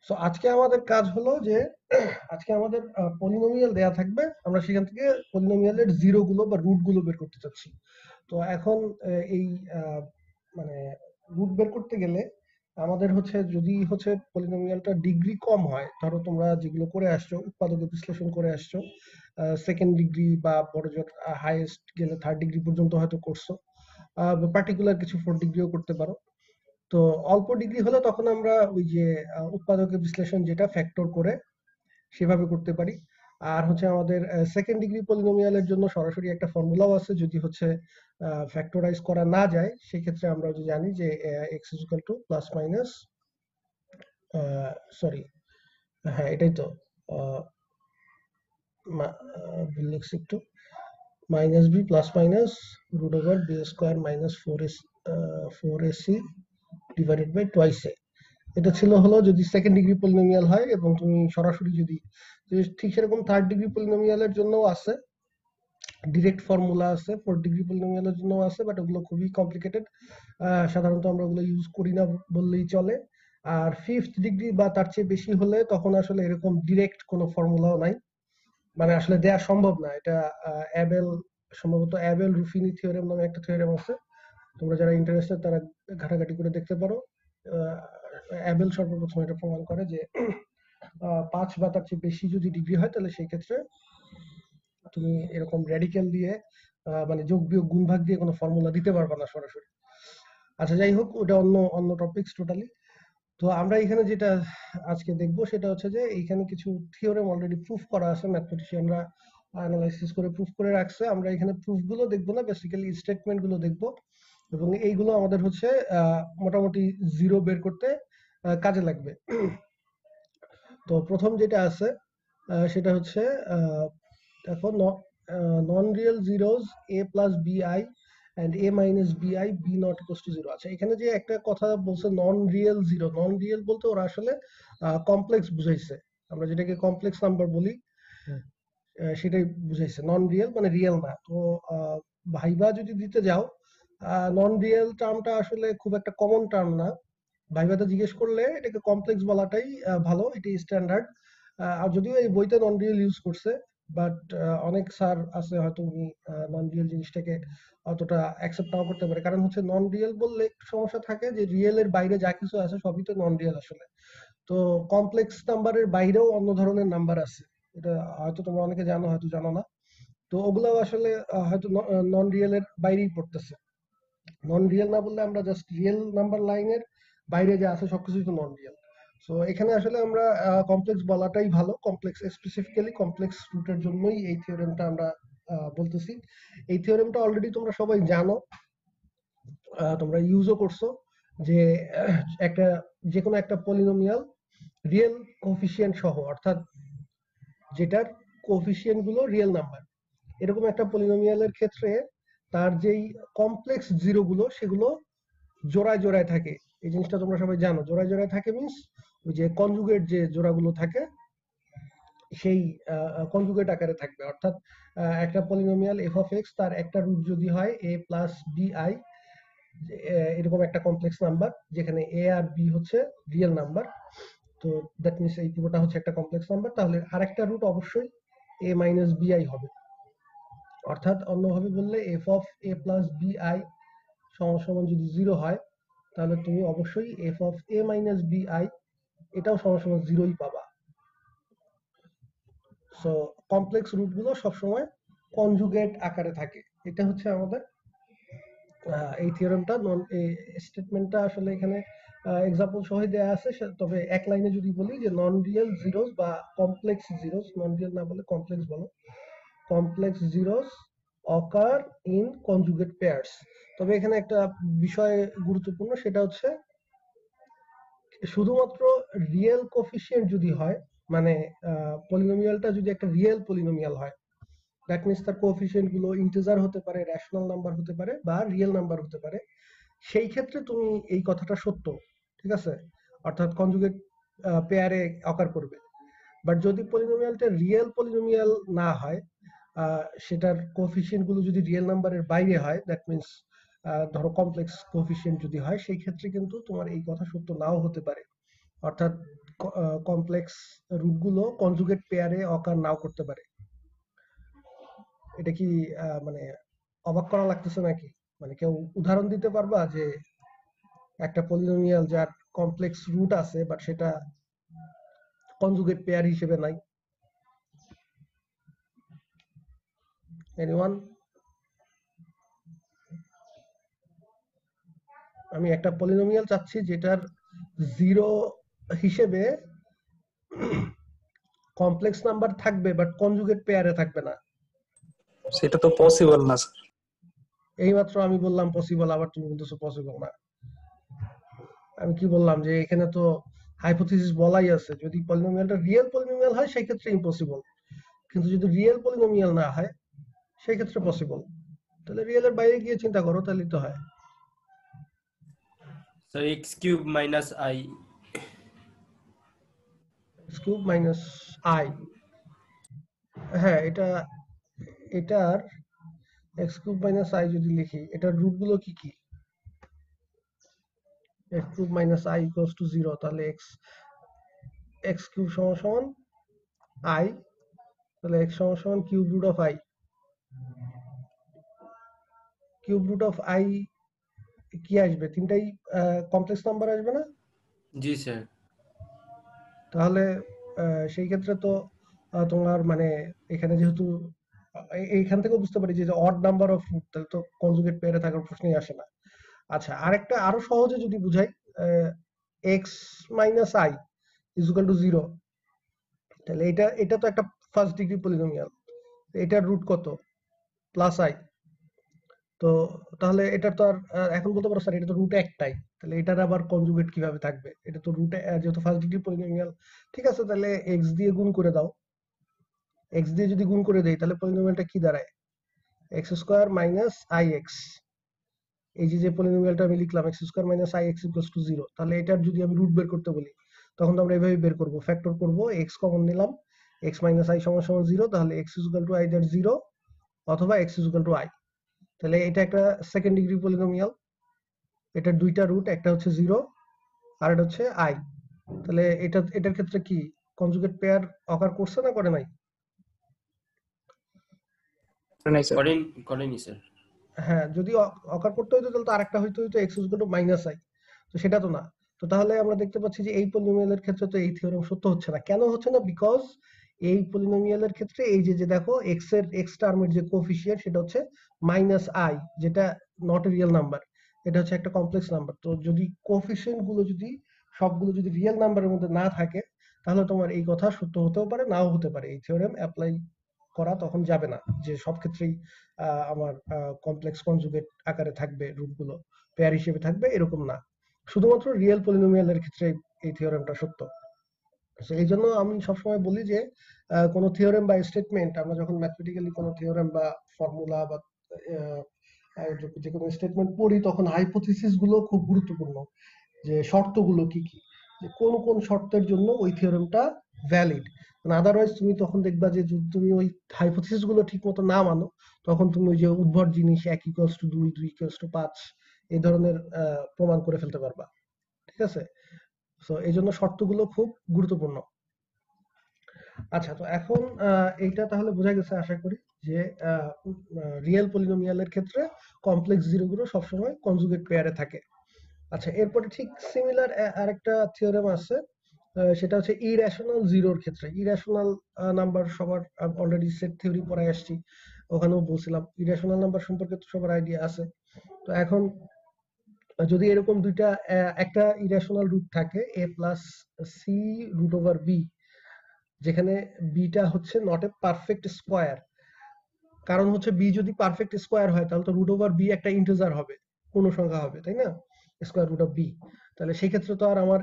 So আজকে আমাদের কাজ হলো যে আজকে আমাদের পলিনোমিয়াল দেয়া থাকবে, আমরা সেখান থেকে পলিনোমিয়ালের জিরো গুলো বা রুট গুলো বের করতে চাচ্ছি। তো এখন এই আহ, মানে রুট বের করতে গেলে আমাদের হচ্ছে, যদি হচ্ছে পলিনোমিয়ালটা ডিগ্রি কম হয়, ধরো তোমরা যেগুলো করে আসছো, উৎপাদক বিশ্লেষণ করে আসছো, সেকেন্ড ডিগ্রি বা বড় জোর হাইয়েস্ট গেলে থার্ড ডিগ্রি পর্যন্ত হয়তো করছো, পার্টিকুলার কিছু ফোর্থ ডিগ্রিও করতে পারো। তো অল্প ডিগ্রি হলে তখন আমরা ওই যে উৎপাদকের বিশ্লেষণ যেটা ফ্যাক্টর করে সেভাবে করতে পারি। আর হচ্ছে আমাদের সেকেন্ড ডিগ্রি পলিনোমিয়ালের জন্য সরাসরি একটা ফর্মুলাও আছে, যদি হচ্ছে ফ্যাক্টরাইজ করা না যায় সেক্ষেত্রে আমরা যে জানি যে x is equal to plus minus, sorry, হ্যাঁ এটাই তো, আহ, ভুল লিখছি একটু, minus b plus minus root over b square minus four a c divided by twice a. এটা ছিল হলো যদি সেকেন্ড ডিগ্রি পলিনোমিয়াল হয়, এবং তুমি সরাসরি যদি ঠিক সেরকম থার্ড ডিগ্রি পলিনোমিয়ালের জন্য আছে, ডিরেক্ট ফর্মুলা আছে, ফোর্থ ডিগ্রি পলিনোমিয়ালের জন্য আছে, বাট ওগুলো খুবই কমপ্লিকেটেড, সাধারণত আমরা ওগুলো ইউজ করি না বললেই চলে। আর ফিফথ ডিগ্রি বা তার চেয়ে বেশি হলে তখন আসলে এরকম ডিরেক্ট কোনো ফর্মুলাও নাই, মানে আসলে দেয়া সম্ভব না এটা। অ্যাবেল, সম্ভবত অ্যাবেল রুফিনি থিওরেম নামে একটা থিওরেম আছে, তোমরা যারা ইন্টারেস্টেড তারা ঘাটাঘাটি করে দেখতে পারো। অ্যাবেল সর্বপ্রথম এটা প্রমাণ করে যে 5 বা তার চেয়ে বেশি যদি ডিগ্রি হয় তাহলে সেই ক্ষেত্রে তুমি এরকম রেডিক্যাল দিয়ে মানে যোগ বিয়োগ গুণ ভাগ দিয়ে কোনো ফর্মুলা দিতে পারবে না সরাসরি। আচ্ছা যাই হোক, ওটা অন্য অন্য টপিকস টোটালি। তো আমরা এখানে যেটা আজকে দেখবো সেটা হচ্ছে যে এইখানে কিছু থিওরেম অলরেডি প্রুফ করা আছে, ম্যাথমেটিশিয়ানরা অ্যানালাইসিস করে প্রুফ করে রাখছে। আমরা এখানে প্রুফ গুলো দেখবো না, বেসিক্যালি স্টেটমেন্ট গুলো দেখবো, এবং এইগুলো আমাদের হচ্ছে মোটামুটি জিরো বের করতে কাজে লাগবে। তো প্রথম যেটা আছে সেটা হচ্ছে, দেখো, নন রিয়েল জিরোস এ প্লাস বিআই and a minus bi b not equals to zero। আচ্ছা, এখানে যে একটা কথা বলছে non real zero, non real বলতে ওরা আসলে কমপ্লেক্স বুঝাইছে, আমরা যেটাকে কমপ্লেক্স নাম্বার বলি, সেটাই বুঝাইছে। নন রিয়েল মানে রিয়েল না। তো ভাইবা যদি দিতে যাও, নন রিয়েল টার্মটা আসলে খুব একটা কমন টার্ম না, ভাইভাতে জিজ্ঞেস করলে এটাকে কমপ্লেক্স বলাটাই ভালো, এটাই স্ট্যান্ডার্ড। আর যদিও এই বইতে নন রিয়েল ইউজ করছে, বাট অনেক স্যার আছে হয়তো উনি নন রিয়েল জিনিসটাকে অতটা অ্যাকসেপ্ট নাও করতে পারে, কারণ হচ্ছে নন রিয়েল বললে একটু সমস্যা থাকে যে রিয়েলের বাইরে যা কিছু আছে সবই তো নন রিয়েল আসলে। তো কমপ্লেক্স নাম্বারের বাইরেও অন্য ধরনের নাম্বার আছে, এটা হয়তো তোমরা অনেকে জানো, হয়তো জানো না। তো ওগুলাও আসলে হয়তো নন রিয়েলের বাইরেই পড়তেছে। নন রিয়েল না বললে আমরা জাস্ট রিয়েল নাম্বার লাইনের বাইরে যা আছে সবকিছুই তো নন রিয়েল। সো এখানে আসলে আমরা কমপ্লেক্স বলাটাই ভালো, কমপ্লেক্স স্পেসিফিক্যালি কমপ্লেক্স রুটের জন্যই এই থিওরেমটা আমরা বলতেছি। এই থিওরেমটা অলরেডি তোমরা সবাই জানো, তোমরা ইউজও করছো, যে একটা, যে কোনো একটা পলিনোমিয়াল রিয়েল কোফিসিয়েন্ট সহ, অর্থাৎ যেটার কোফিসিয়েন্ট গুলো রিয়েল নাম্বার, এরকম একটা পলিনোমিয়ালের ক্ষেত্রে তার যেই কমপ্লেক্স জিরো গুলো সেগুলো জোড়ায় জোড়ায় থাকে। এই জিনিসটা তোমরা সবাই জানো, জোড়ায় জোড়ায় থাকে মিন্স ওই যে কনজুগেট যে জোড়াগুলো থাকে সেই কনজুগেট আকারে থাকবে। অর্থাৎ একটা পলিনোমিয়াল এফ অফ এক্স, তার একটা রুট যদি হয় এ প্লাস বি আই, এরকম একটা কমপ্লেক্স নাম্বার যেখানে এ আর বি হচ্ছে রিয়েল নাম্বার, তো দ্যাট মিনস এই পুরোটা হচ্ছে একটা কমপ্লেক্স নাম্বার, তাহলে আরেকটা রুট অবশ্যই এ মাইনাস বি আই হবে। অর্থাৎ অন্যভাবে বললে f of A plus B I সমান সমান যদি জিরো হয়, তাহলে তুমি অবশ্যই f of A minus B I এটাও সমান সমান জিরোই পাবা। সো কমপ্লেক্স রুট গুলো সবসময় কনজুগেট আকারে থাকে। এটা হচ্ছে আমাদের এই থিওরেমটা, নন এই স্টেটমেন্টটা আসলে এখানে এক্সাম্পল সহ দেয়া আছে, তবে এক লাইনে যদি বলি যে নন রিয়েল জিরোস বা কমপ্লেক্স জিরোস, নন রিয়েল না বলে কমপ্লেক্স বলো, complex zeros occur in conjugate pairs. তবে এখানে একটা বিষয় গুরুত্বপূর্ণ, সেটা হচ্ছে শুধুমাত্র রিয়েল কোফিসিয়েন্ট যদি হয়, মানে পলিনোমিয়ালটা যদি একটা রিয়েল পলিনোমিয়াল হয়, দ্যাট মিনস তার কোফিসিয়েন্ট গুলো ইন্টিজার হতে পারে, রেশনাল নাম্বার হতে পারে, বা রিয়েল নাম্বার হতে পারে, সেই ক্ষেত্রে তুমি এই কথাটা সত্য, ঠিক আছে, অর্থাৎ কনজুগেট পেয়ারে অকার করবে। বাট যদি পলিনোমিয়ালটা রিয়েল পলিনোমিয়াল না হয়, সেটার কোফিসিয়েন্ট গুলো যদি রিয়েল নাম্বারের বাইরে হয়, দ্যাট মিনস ধরো কমপ্লেক্স কোফিসিয়েন্ট যদি হয়, সেই ক্ষেত্রে কিন্তু তোমার এই কথা সত্য নাও হতে পারে। অর্থাৎ কমপ্লেক্স রুটগুলো কনজুগেট পেয়ারে অকার নাও করতে পারে। এটা কি মানে অবাক করা লাগতেছে নাকি? মানে কেউ উদাহরণ দিতে পারবা যে একটা পলিনোমিয়াল যার কমপ্লেক্স রুট আছে বাট সেটা কনজুগেট পেয়ার হিসেবে নাই? এনিওয়ান? আমি একটা পলিনোমিয়াল চাচ্ছি যেটার জিরো হিসেবে কমপ্লেক্স নাম্বার থাকবে বাট কনজুগেট পেয়ারে থাকবে না। সেটা তো পসিবল না স্যার। এইমাত্র আমি বললাম পসিবল, আবার তুমি বলতেছো পসিবল না। আমি কি বললাম যে এখানে তো হাইপোথিসিস বলাই আছে, যদি পলিনোমিয়ালটা রিয়েল পলিনোমিয়াল হয় সেই ক্ষেত্রে ইম্পসিবল, কিন্তু যদি রিয়েল পলিনোমিয়াল না হয় সেই ক্ষেত্রে পসিবল। তাহলে রিয়েলের বাইরে গিয়ে চিন্তা করো, তাহলেই তো হয়। Sir x cube minus I. X cube minus I, হ্যাঁ এটার এক্স কিউব মাইনাস আই যদি লিখি, এটার রুট গুলো কি কি? X cube minus I equals to 0, তাহলে এক্স কিউব সমান সমান আই, তাহলে এক্স সমান সমান cube root of I. Cube root of I কি আসবে? তিনটাই কমপ্লেক্স নাম্বার আসবে না? জি স্যার। তাহলে সেই ক্ষেত্রে তো তোমার মানে এখানে যেহেতু এইখান থেকে বুঝতে পারি যে অড নাম্বার অফ রুট, তাহলে তো কনজুগেট পেয়ারে থাকার প্রশ্নই আসে না। আচ্ছা, আরেকটা আরো সহজে যদি বুঝাই, x minus I is equal two 0, তাহলে এটা তো একটা ফার্স্ট ডিগ্রি পলিনোমিয়াল, এটার রুট কত? Plus I. তো তাহলে এটা তো আর এখন বলতে পারো স্যার এটা তো রুট একটাই, তাহলে এটার আবার কনজুগেট কিভাবে থাকবে? এটা তো রুট, যেহেতু ফার্স্ট ডিগ্রি পলিনোমিয়াল। ঠিক আছে, তাহলে এক্স দিয়ে গুণ করে দাও। এক্স দিয়ে যদি গুণ করে দেই তাহলে পলিনোমিয়ালটা কি দাঁড়ায়? X square minus I x. এই যে পলিনোমিয়ালটা আমি লিখলাম x square minus I x equals to 0, তাহলে এটার যদি আমি রুট বের করতে বলি তখন তো আমরা এভাবে বের করব, ফ্যাক্টর করব, এক্স কমন নিলাম, এক্স মাইনাস আই সমান সমান 0, তাহলে x is equal two either 0 অথবা x is equal two I. তাহলে এটা একটা সেকেন্ড ডিগ্রি পলিনোমিয়াল, এটার দুইটা রুট, একটা হচ্ছে 0 আর এটা হচ্ছে আই। তাহলে এটার ক্ষেত্রে কি কনজুগেট পেয়ার অকার করছে না করে নাই? করেনি স্যার। হ্যাঁ, যদি অকার করতে হইতো তাহলে তো আরেকটা হইতো x is equal two minus I, তো সেটা তো না। তো তাহলে আমরা দেখতে পাচ্ছি যে এই পলিনোমিয়ালের ক্ষেত্রে তো এই থিওরেম সত্য হচ্ছে না। কেন হচ্ছে না? বিকজ এই পলিনোমিয়ালের ক্ষেত্রে এই যে দেখো এক্স টার্মের যে কোফিশিয়েন্ট সেটা হচ্ছে মাইনাস আই, যেটা নট এ রিয়েল নাম্বার, এটা হচ্ছে একটা কমপ্লেক্স নাম্বার। তো যদি কোফিশিয়েন্ট গুলো যদি সবগুলো যদি রিয়েল নাম্বারের মধ্যে না থাকে তাহলে তোমার এই কথা সত্য হতেও পারে, নাও হতে পারে। এই থিওরেম অ্যাপ্লাই করা তখন যাবে না যে সব ক্ষেত্রেই আমার কমপ্লেক্স কনজুগেট আকারে থাকবে, রুটগুলো পেয়ার হিসেবে থাকবে, এরকম না। শুধুমাত্র রিয়েল পলিনোমিয়ালের ক্ষেত্রে এই থিওরেমটা সত্য। এই জন্য আমি সবসময় বলি যে কোনো থিওরেম বা স্টেটমেন্ট আমরা যখন ম্যাথমেটিক্যালি কোনো থিওরেম বা ফর্মুলা বা যে কোনো স্টেটমেন্ট পড়ি তখন হাইপোথিসিস গুলো খুব গুরুত্বপূর্ণ, যে শর্তগুলো কি কি, যে কোন কোন শর্তের জন্য ওই থিওরেমটা ভ্যালিড। আদারওয়াইজ তুমি তখন দেখবা যে যদি তুমি ওই হাইপোথিসিস গুলো ঠিক মতো না মানো তখন তুমি ওই যে উদ্ভট জিনিস 1 ইকুয়ালস টু 2, 2 ইকুয়ালস টু 5 এই ধরনের প্রমাণ করে ফেলতে পারবা। ঠিক আছে, সো এই জন্য শর্তগুলো খুব গুরুত্বপূর্ণ। আচ্ছা, তো এখন এইটা তাহলে বোঝা গেছে আশা করি যে রিয়েল পলিনোমিয়ালের ক্ষেত্রে কমপ্লেক্স জিরোগুলো সবসময় কনজুগেট পেয়ারে থাকে। আচ্ছা, এরপরে ঠিক সিমিলার আরেকটা থিওরেম আছে, সেটা হচ্ছে ইরেশনাল জিরোর ক্ষেত্রে। ইরেশনাল নাম্বার সবার অলরেডি সেট থিওরি পড়ায় আসছি, ওখানেও বলছিলাম ইরেশনাল নাম্বার সম্পর্কে তো সবার আইডিয়া আছে। তো এখন যদি এরকম দুইটা একটা ইরেশনাল রুট থাকে a plus c root over b, যেখানে বিটা হচ্ছে নট এ পারফেক্ট স্কোয়ার। কারণ হচ্ছে বি যদি পারফেক্ট স্কোয়ার হয় তাহলে তো রুট ওভার বি একটা ইন্টিজার হবে, পূর্ণ সংখ্যা হবে, তাই না? Square root of b. তাহলে সেই ক্ষেত্রে তো আর আমার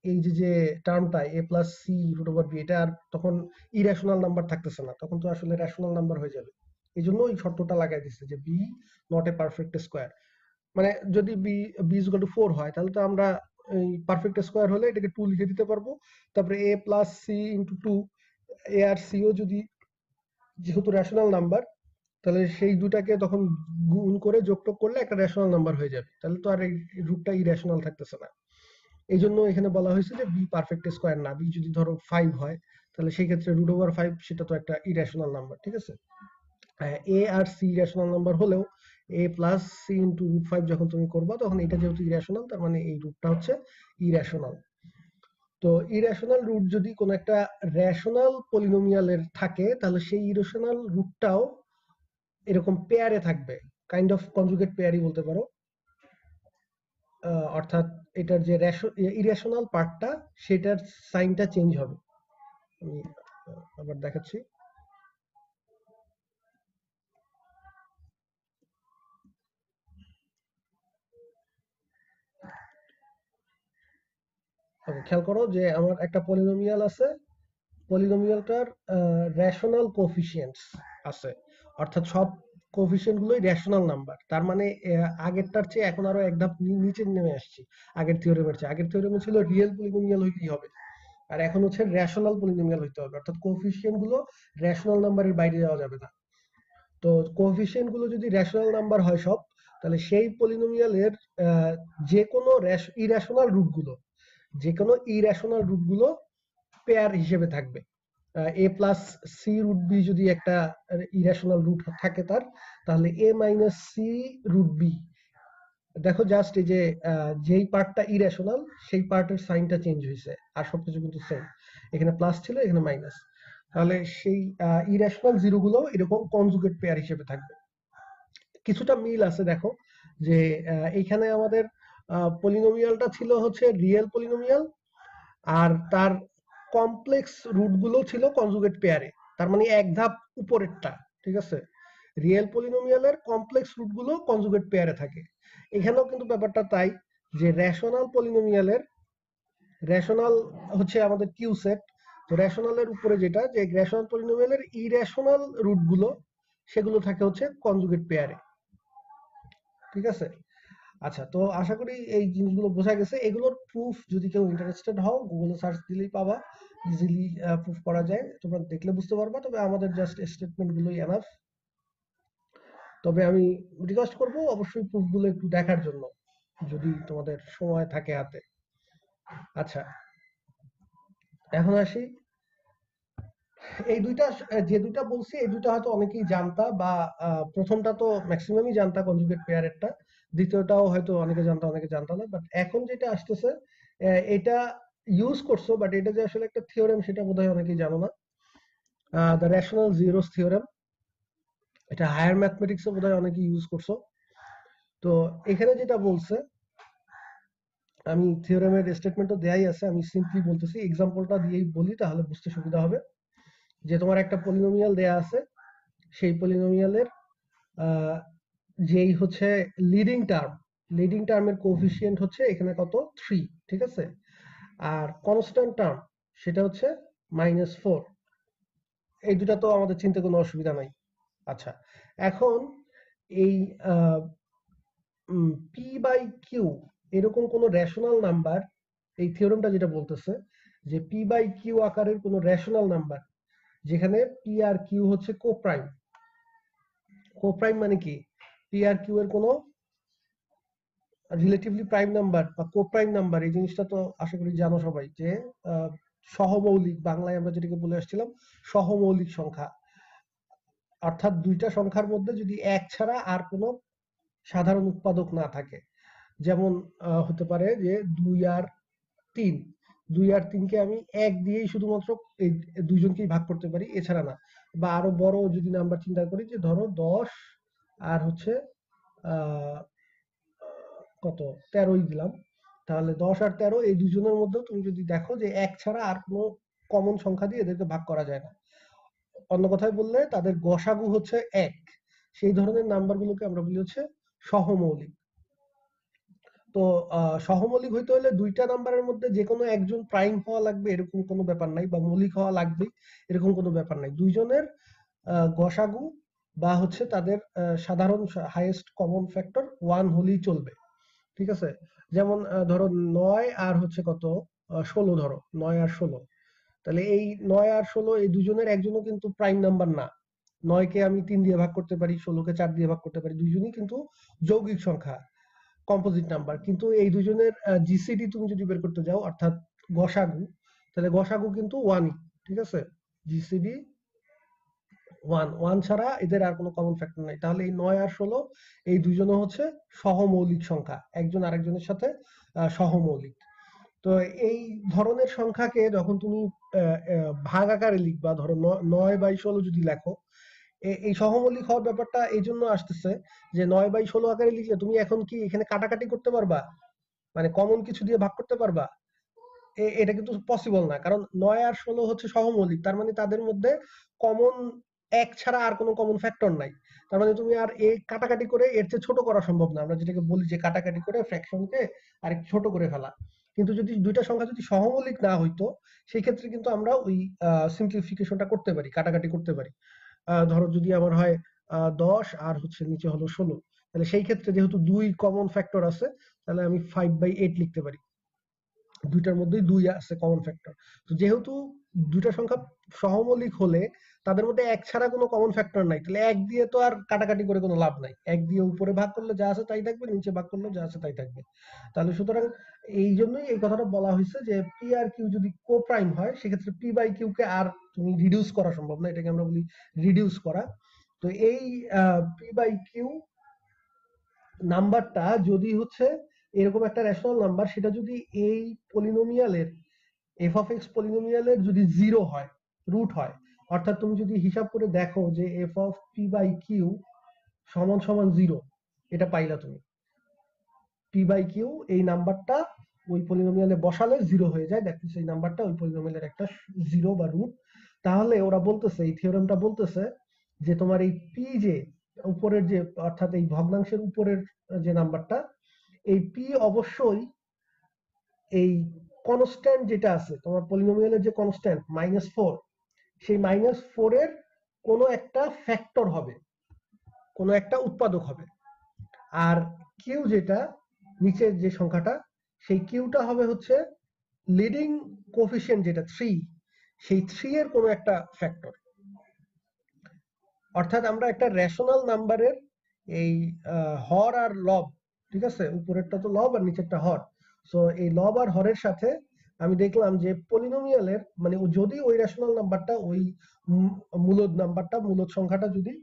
এই যে টার্মটা a plus c root over b, এটা আর তখন ইরেশনাল নাম্বার থাকতেছে না, তখন তো আসলে রেশনাল নাম্বার হয়ে যাবে। এই জন্য এই শর্তটা লাগাই দিচ্ছে যে B not A perfect square. মানে যদি বি ইজ ইকুয়াল টু 4 হয় তাহলে তো আমরা এই পারফেক্ট স্কোয়ার হলে এটাকে 2 লিখে দিতে পারবো। তারপরে এ প্লাস সি ইন্টু 2, এ আর সিও যদি যেহেতু রেশনাল নাম্বার তাহলে সেই দুটাকে তখন গুণ করে যোগটোগ করলে একটা রেশনাল নাম্বার হয়ে যাবে, তাহলে তো আর এই রুটটা ইরেশনাল থাকতেছে না। এই জন্য এখানে বলা হয়েছে যে বি পারফেক্ট স্কোয়ার না। বি যদি ধরো 5 হয় তাহলে সেই ক্ষেত্রে √5 সেটা তো একটা ইরেশনাল নাম্বার, ঠিক আছে। এ আর সি ইরেশনাল নাম্বার হলেও এ প্লাস সি ইন্টু √5 যখন তুমি করবা তখন এটা যেহেতু ইরেশনাল, তার মানে এই রুটটা হচ্ছে ইরেশনাল। তো ইরেশনাল রুট যদি কোনো একটা রেশনাল পলিনোমিয়ালের থাকে তাহলে সেই ইরেশনাল রুটটাও এরকম পেয়ারে থাকবে, কাইন্ড অফ কনজুগেট পেয়ারই বলতে পারো। অর্থাৎ এটার যে ইরেশনাল পার্টটা সেটার সাইনটা চেঞ্জ হবে। আমি আবার দেখাচ্ছি। খেয়াল করো যে আমার একটা পলিনোমিয়াল আছে, পলিনোমিয়ালটার রেশনাল কোফিশিয়েন্টস আছে, অর্থাৎ সব কোফিশিয়েন্ট গুলোই রেশনাল নাম্বার। তার মানে আগেরটার চেয়ে এখন আরো এক ধাপ নিচে নেমে আসছি। আগের থিওরেমের চেয়ে, আগের থিওরেমে ছিল রিয়েল পলিনোমিয়াল হইতেই হবে, আর এখন হচ্ছে রেশনাল পলিনোমিয়াল হইতে হবে, অর্থাৎ কোফিশিয়েন্ট গুলো রেশনাল নাম্বারের বাইরে যাওয়া যাবে না। তো কোফিশিয়েন্ট গুলো যদি রেশনাল নাম্বার হয় সব, তাহলে সেই পলিনোমিয়ালের যে কোনো ইরেশনাল রুট গুলো, যে কোনো ইরেশনাল রুট গুলো পেয়ার হিসেবে থাকবে। এ প্লাস সি রুট বি যদি একটা ইরেশনাল রুট থাকে তার, তাহলে এ মাইনাস সি রুট বি, দেখো জাস্ট এই যে যেই পার্টটা ইরেশনাল সেই পার্টের সাইনটা চেঞ্জ হয়েছে, আর সবকিছু কিন্তু সেম। এখানে প্লাস ছিল, এখানে মাইনাস। তাহলে সেই ইরেশনাল জিরো গুলো এরকম কনজুগেট পেয়ার হিসেবে থাকবে। কিছুটা মিল আছে, দেখো যে এইখানে আমাদের পলিনোমিয়ালটা ছিল হচ্ছে রিয়েল পলিনোমিয়াল, আর তার কমপ্লেক্স রুট গুলো ছিল কনজুগেট পেয়ারে, তার মানে এক ধাপ উপরেরটা, ঠিক আছে। রিয়েল পলিনোমিয়ালের কমপ্লেক্স রুট গুলো কনজুগেট পেয়ারে থাকে। এখানেও কিন্তু ব্যাপারটা তাই, যে রেশনাল পলিনোমিয়ালের রেশনাল হচ্ছে আমাদের কিউ সেট। তো রেশনালের উপরে যেটা, যে রেশনাল পলিনোমিয়ালের ইরেশনাল রুট গুলো সেগুলো থাকে হচ্ছে কনজুগেট পেয়ারে, ঠিক আছে। আচ্ছা, তো আশা করি এই জিনিসগুলো বোঝা গেছে। এগুলোর প্রুফ যদি কেউ ইন্টারেস্টেড হও, গুগলে সার্চ দিলেই পাবা, ইজিলি প্রুফ করা যায়, তোমরা দেখলে বুঝতে পারবা। তবে আমাদের জাস্ট স্টেটমেন্ট গুলোই এনাফ। তবে আমি রিকোয়েস্ট করবো অবশ্যই প্রুফগুলো একটু দেখার জন্য, যদি তোমাদের সময় থাকে হাতে। আচ্ছা, এখন আসি এই দুইটা, যে দুইটা বলছি এই দুইটা হয়তো অনেকেই জানতা, বা প্রথমটা তো ম্যাক্সিমামই জানতা কনজুগেট পেয়ারেরটা, দ্বিতীয়টাও হয়তো অনেকে জানতা অনেকে জানতা না। বাট এখন যেটা আসতেছে এটা ইউজ করছো, বাট এটা যে আসলে একটা থিওরেম সেটা বোধহয় অনেকেই জানো না। দ্য রেশনাল জিরোস থিওরেম, এটা হায়ার ম্যাথমেটিক্সে বোধহয় অনেকেই ইউজ করছো। তো এখানে যেটা বলছে, আমি থিওরেমের স্টেটমেন্টও দেয়াই আছে, আমি সিম্পলি বলতেছি, এক্সাম্পলটা দিয়েই বলি তাহলে বুঝতে সুবিধা হবে। যে তোমার একটা পলিনোমিয়াল দেয়া আছে, সেই পলিনোমিয়ালের যেই হচ্ছে লিডিং টার্মের কোএফিসিয়েন্ট হচ্ছে এখানে কত 3, ঠিক আছে। আর কনস্ট্যান্ট টার্ম সেটা হচ্ছে -4। এই দুটা তো আমাদের চিন্তা কোনো অসুবিধা নাই। আচ্ছা, এখন এই পি বাই কিউ এরকম কোন রেশনাল নাম্বার, এই থিওরেমটা যেটা বলতেছে যে পি বাই কিউ আকারের কোন রেশনাল নাম্বার যেখানে পি আর কিউ হচ্ছে কোপ্রাইম। কোপ্রাইম মানে কি, পি আর কিউ এর কোন রিলেটিভলি প্রাইম নাম্বার বা কোপ্রাইম নাম্বার, এই জিনিসটা তো আশা করি জানো সবাই, যে সহমৌলিক, বাংলায় আমরা যেটাকে বলে আসছিলাম সহমৌলিক সংখ্যা। অর্থাৎ দুইটা সংখ্যার মধ্যে যদি এক ছাড়া আর কোনো সাধারণ উৎপাদক না থাকে। যেমন হতে পারে যে 2 আর 3, 2 আর 3কে আমি 1 দিয়েই শুধুমাত্র এই দুইজনকেই ভাগ করতে পারি, এছাড়া না। বা আরো বড় যদি নাম্বার চিন্তা করি, যে ধরো 10 আর হচ্ছে কত 13ই দিলাম, তাহলে 10 আর 13 এই দুজনের মধ্যে তুমি যদি দেখো যে 1 ছাড়া আর কোনো কমন সংখ্যা দিয়ে এদেরকে ভাগ করা যায় না। অন্য কথায় বললে তাদের গসাগু হচ্ছে 1। সেই ধরনের নাম্বারগুলোকে আমরা বলি হচ্ছে সহমৌলিক। তো সহমৌলিক হইতে হলে দুইটা নাম্বারের মধ্যে যে কোনো একজন প্রাইম হওয়া লাগবে এরকম কোনো ব্যাপার নাই, বা মৌলিক হওয়া লাগবে এরকম কোনো ব্যাপার নাই। দুইজনের গসাগু বা হচ্ছে তাদের সাধারণ হাইয়েস্ট কমন ফ্যাক্টর 1 হলেই চলবে, ঠিক আছে। যেমন ধরো 9 আর হচ্ছে কত 16, ধরো 9 আর 16, তাহলে এই 9 আর 16 এই দুজনের একজনও কিন্তু প্রাইম নাম্বার না। 9 কে আমি 3 দিয়ে ভাগ করতে পারি, 16 কে 4 দিয়ে ভাগ করতে পারি, দুইজনই কিন্তু যৌগিক সংখ্যা। কম্পোজিট নাম্বার, কিন্তু এই দুজনের জিসিডি তুমি যদি বের করতে যাও অর্থাৎ গসাগু, তাহলে গসাগু কিন্তু ওয়ানই, ঠিক আছে? জিসিডি ওয়ান, ওয়ান ছাড়া এদের আর কোনো কমন ফ্যাক্টর নাই। তাহলে এই 9 আর 16 এই দুজনে হচ্ছে সহমৌলিক সংখ্যা, একজন আরেকজনের সাথে সহমৌলিক। তো এই ধরনের সংখ্যাকে যখন তুমি ভাগ আকারে লিখবা, ধরো 9/16 যদি লেখো, এই সহমৌলিক হওয়ার ব্যাপারটা এই জন্য আসতেছে যে 9/16 আকারে লিখলে তুমি এখন কি এখানে কাটাকাটি করতে পারবা, মানে কমন কিছু দিয়ে ভাগ করতে পারবা? এটা কিন্তু পসিবল না, কারণ 9 আর 16 হচ্ছে সহমৌলিক, তার মানে তাদের মধ্যে কমন এক ছাড়া আর কোনো কমন ফ্যাক্টর নাই। তার মানে তুমি আর এই কাটাকাটি করে এর চেয়ে ছোট করা সম্ভব না, আমরা যেটাকে বলি যে কাটাকাটি করে ফ্র্যাকশনকে আর ছোট করে ফেলা। কিন্তু যদি দুইটা সংখ্যা যদি সহমৌলিক না হইতো, সেই ক্ষেত্রে কিন্তু আমরা ওই সিম্পলিফিকেশনটা করতে পারি, কাটাকাটি করতে পারি। ধরো যদি আমার হয় 10 আর হচ্ছে নিচে হলো 16, তাহলে সেই ক্ষেত্রে যেহেতু 2 কমন ফ্যাক্টর আছে, তাহলে আমি 5/8 লিখতে পারি। দুইটার মধ্যেই 2 আছে কমন ফ্যাক্টর। তো যেহেতু দুইটা সংখ্যা সহমৌলিক হলে তাদের মধ্যে এক ছাড়া কোনো কমন ফ্যাক্টর নাই, তাহলে এক দিয়ে তো আর কাটাকাটি করে কোনো লাভ নাই। এক দিয়ে উপরে ভাগ করলে যা আছে তাই থাকবে, নিচে ভাগ করলে যা আছে তাই থাকবে। তাহলে সুতরাং এই জন্যই এই কথাটা বলা হয়েছে যে পি আর কিউ যদি কোপ্রাইম হয়, সেক্ষেত্রে পি বাই কিউ কে আর তুমি রিডিউস করা সম্ভব না, এটাকে আমরা বলি রিডিউস করা। তো এই পি বাই কিউ নাম্বারটা যদি হচ্ছে এরকম একটা রেশনাল নাম্বার, সেটা যদি এই পলিনোমিয়ালের এফ অফ এক্স পলিনোমিয়ালের যদি জিরো হয়, রুট হয়, অর্থাৎ তুমি যদি হিসাব করে দেখো যে f of P by Q সমান সমান জিরো, এটা পাইলা তুমি পি বাই কিউ এই নাম্বারটা ওই পলিনোমিয়ালে বসালে জিরো হয়ে যায়, দেখো সেই নাম্বারটা ওই পলিনোমিয়ালের একটা জিরো বা রুট। তাহলে ওরা বলতেছে, এই থিওরেমটা বলতেছে যে তোমার এই পি যে উপরের যে অর্থাৎ এই ভগ্নাংশের উপরের যে নাম্বারটা, এই পি অবশ্যই এই কনস্ট্যান্ট যেটা আছে তোমার পলিনোমিয়ালের যে কনস্ট্যান্ট -4, সেই -4 এর কোনো একটা ফ্যাক্টর হবে, কোনো একটা উৎপাদক হবে। আর কিউ যেটা নিচের যে সংখ্যাটা, সেই কিউটা হবে হচ্ছে লিডিং কোফিশিয়েন্ট যেটা 3, সেই 3 এর কোনো একটা ফ্যাক্টর। অর্থাৎ আমরা একটা রেশনাল নাম্বারের এই হর আর লব, ঠিক আছে, উপরেরটা তো লব আর নিচেরটা হর। সো এই লব আর হরের সাথে আমি দেখলাম যে পলিনোমিয়ালের মানে যদি ওই রেশনাল নাম্বারটা ওই মূলদ নাম্বারটা মূলদ সংখ্যাটা যদি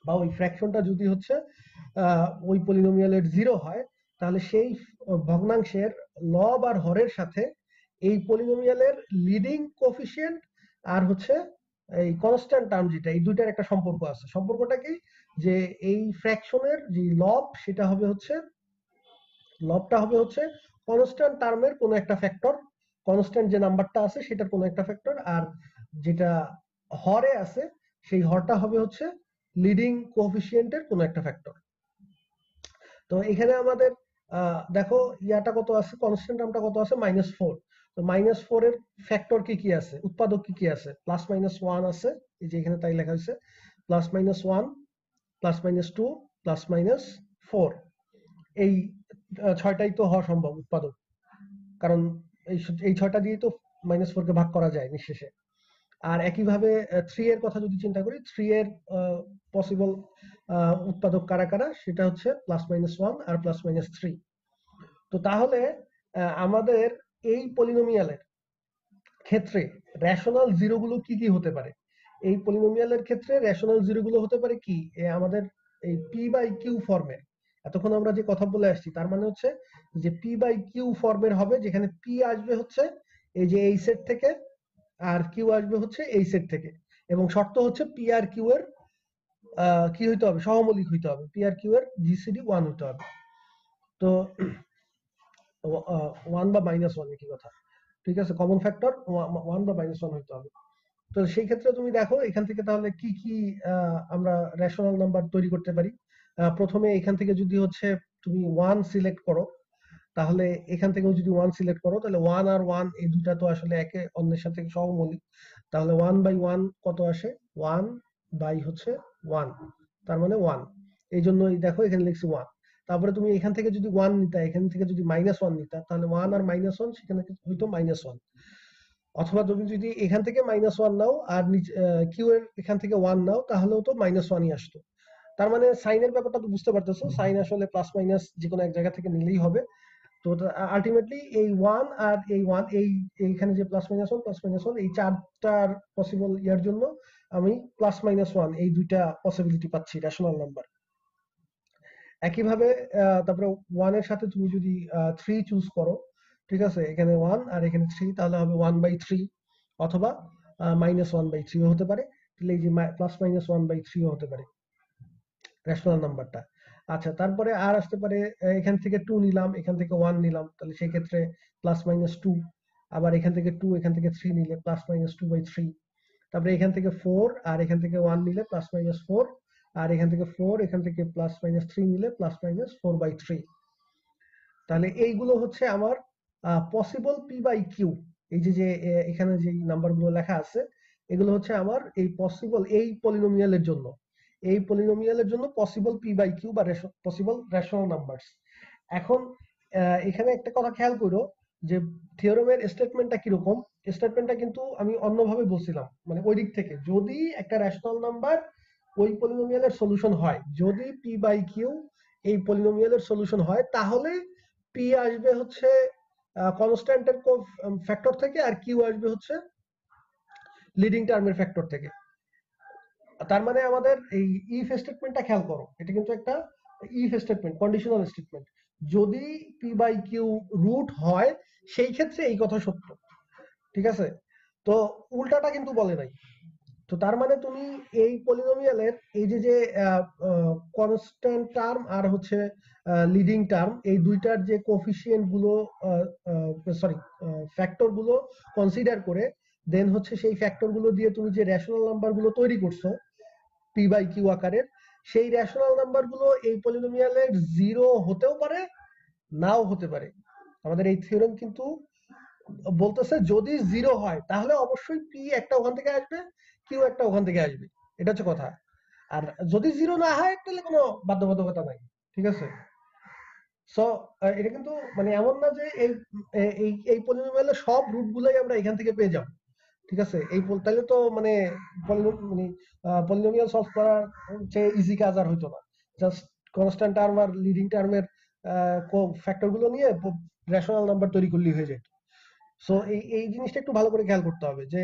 বা ওই ফ্র্যাকশনটা যদি হচ্ছে ওই পলিনোমিয়ালের জিরো হয়, তাহলে সেই ভগ্নাংশের লব আর হরের সাথে এই পলিনোমিয়ালের লিডিং কোফিশিয়েন্ট আর হচ্ছে এই কনস্ট্যান্ট টার্ম যেটা, এই দুইটার একটা সম্পর্ক আছে। সম্পর্কটা কি, যে এই ফ্র্যাকশনের যে লব সেটা হবে হচ্ছে, লবটা হবে হচ্ছে কনস্ট্যান্ট টার্মের কোনো একটা ফ্যাক্টর, কনস্ট্যান্ট যে নাম্বারটা আছে সেটার কোনো একটা ফ্যাক্টর, আর যেটা হরে আছে সেই হরটা হবে হচ্ছে লিডিং কোএফিসিয়েন্টের কোনো একটা ফ্যাক্টর। তো এখানে আমাদের দেখো ইয়াটা কত আছে, কনস্ট্যান্ট টার্মটা কত আছে, -4। তো -4 এর ফ্যাক্টর কি কি আছে, উৎপাদক কি কি আছে, +-1 আছে, এই যে এখানে তাই লেখা হয়েছে +-1, +-2, +-4। এই ছয়টাই তো হওয়া সম্ভব উৎপাদক, কারণ এই ছয়টা দিয়ে তো -4 কে ভাগ করা যায় নিঃশেষে। আর একইভাবে 3 এর কথা যদি চিন্তা করি, 3 এর পসিবল উৎপাদক কারা কারা, সেটা হচ্ছে +-1 আর +-3। তো তাহলে আমাদের এই পলিনোমিয়ালের ক্ষেত্রে রেশনাল জিরো গুলো কি কি হতে পারে? এই পলিনোমিয়ালের ক্ষেত্রে রেশনাল জিরো গুলো হতে পারে কি, আমাদের এই পি বাই কিউ ফর্মের, এতক্ষণ আমরা যে কথা বলে আসছি তার মানে হচ্ছে যে পি বাই কিউ ফর্মের হবে, যেখানে পি আসবে হচ্ছে এই যে এই সেট থেকে, আর কিউ আসবে হচ্ছে এই সেট থেকে, এবং শর্ত হচ্ছে পি আর কিউ এর কি হইতে হবে, সহমৌলিক হইতে হবে, পি আর কিউ এর জিসিডি 1 হইতে হবে। তো 1 বা -1 একই কথা, ঠিক আছে, কমন ফ্যাক্টর 1 বা -1 হইতে হবে। তো সেই ক্ষেত্রে তুমি দেখো এখান থেকে তাহলে কি কি আমরা রেশনাল নাম্বার তৈরি করতে পারি। প্রথমে এখান থেকে যদি হচ্ছে তুমি 1 সিলেক্ট করো, তাহলে এখান থেকেও যদি 1 সিলেক্ট করো, তাহলে 1 আর 1 এই দুটা তো আসলে একে অন্যের সাথে সহমৌলিক। তাহলে 1/1 কত আসে, 1 বাই হচ্ছে 1, তার মানে 1। এই জন্যই দেখো এখানে লিখছি 1। তারপরে তুমি এখান থেকে যদি 1 নিতা, এখান থেকে যদি -1 নিতা, তাহলে 1 আর -1 সেখানে হইতো -1। অথবা তুমি যদি এখান থেকে -1 নাও আর কিউ এর এখান থেকে 1 নাও, তাহলেও তো -1ই আসতো। তার মানে সাইনের ব্যাপারটা তো বুঝতে পারতেছো, সাইন আসলে প্লাস মাইনাস যে কোনো এক জায়গা থেকে নিলেই হবে। তো আলটিমেটলি এই 1 আর এই 1 এইখানে যে প্লাস মাইনাস 1 এই চারটার পসিবল ইয়ার জন্য আমি প্লাস মাইনাস 1 এই দুইটা পসিবিলিটি পাচ্ছি রেশনাল নাম্বার। একইভাবে তারপরে 1 এর সাথে তুমি যদি 3 চুজ করো, ঠিক আছে, এখানে 1 আর এখানে 3, তাহলে হবে 1/3 অথবা -1/3 ও হতে পারে। তাহলে এই যে প্লাস মাইনাস 1/3 ও হতে পারে রেশনাল নাম্বারটা। আচ্ছা, তারপরে আর আসতে পারে এখান থেকে 2 নিলাম, এখান থেকে 1 নিলাম, তাহলে সেই ক্ষেত্রে প্লাস মাইনাস 2। আবার এখান থেকে 2 এখান থেকে 3 নিলে প্লাস মাইনাস 2/3। তারপরে এখান থেকে 4 আর এখান থেকে 1 নিলে প্লাস মাইনাস 4, আর এখান থেকে 4 এখান থেকে প্লাস মাইনাস 3 নিলে প্লাস মাইনাস 4/3। তাহলে এইগুলো হচ্ছে আমার পসিবল পি বাই কিউ। এই যে যে এখানে যে নাম্বারগুলো লেখা আছে, এগুলো হচ্ছে আমার এই পসিবল এই পলিনোমিয়ালের জন্য, এই পলিনোমিয়ালের জন্য পসিবল পি বাই কিউ বা পসিবল রেশনাল নাম্বারস। এখন এখানে একটা কথা খেয়াল করো যে থিওরেমের স্টেটমেন্টটা কিরকম। স্টেটমেন্টটা কিন্তু আমি অন্যভাবে বলছিলাম, মানে ওই দিক থেকে, যদি একটা রেশনাল নাম্বার ওই পলিনোমিয়ালের সলিউশন হয়, যদি পি বাই কিউ এই পলিনোমিয়ালের সলিউশন হয়, তাহলে পি আসবে হচ্ছে কনস্ট্যান্টের ফ্যাক্টর থেকে, আর কিউ আসবে হচ্ছে লিডিং টার্মের ফ্যাক্টর থেকে। তার মানে আমাদের এই ইফ স্টেটমেন্টটা খেয়াল করো, এটা কিন্তু একটা ইফ স্টেটমেন্ট, কন্ডিশনাল স্টেটমেন্ট। যদি পি বাই কিউ রুট হয়, সেই ক্ষেত্রে এই কথা সত্য, ঠিক আছে। তো উল্টাটা কিন্তু বলে নাই। তো তার মানে তুমি এই পলিনোমিয়ালের এই যে যে কনস্ট্যান্ট টার্ম আর হচ্ছে লিডিং টার্ম, এই দুইটার যে কোফিসিয়েন্ট গুলো, সরি ফ্যাক্টর গুলো কনসিডার করে, দেন হচ্ছে সেই ফ্যাক্টর গুলো দিয়ে তুমি যে রেশনাল নাম্বার গুলো তৈরি করছো পি বাই কিউ আকারের, সেই রেশনাল নাম্বার গুলো এই পলিনোমিয়ালের জিরো হতেও পারে, নাও হতে পারে। আমাদের এই থিওরেম কিন্তু বলতেছে যদি জিরো হয় তাহলে অবশ্যই পি একটা ওখান থেকে আসবে, কিউ একটা ওখান থেকে আসবে, এটা হচ্ছে কথা। আর যদি জিরো না হয় তাহলে কোনো বাধ্যবাধকতা নাই, ঠিক আছে। সো এটা কিন্তু মানে এমন না যে এই পলিনোমিয়ালের সব রুট গুলাই আমরা এখান থেকে পেয়ে যাব, ঠিক আছে। এই তাহলে তো মানে পলিনোমিয়াল সলভ করার চেয়ে ইজি কাজ আর হইতো না। জাস্ট কনস্ট্যান্ট টার্ম আর লিডিং টার্মের ফ্যাক্টর গুলো নিয়ে রেশনাল নাম্বার তৈরি করলেই হয়ে যেত। সো এই জিনিসটা একটু ভালো করে খেয়াল করতে হবে যে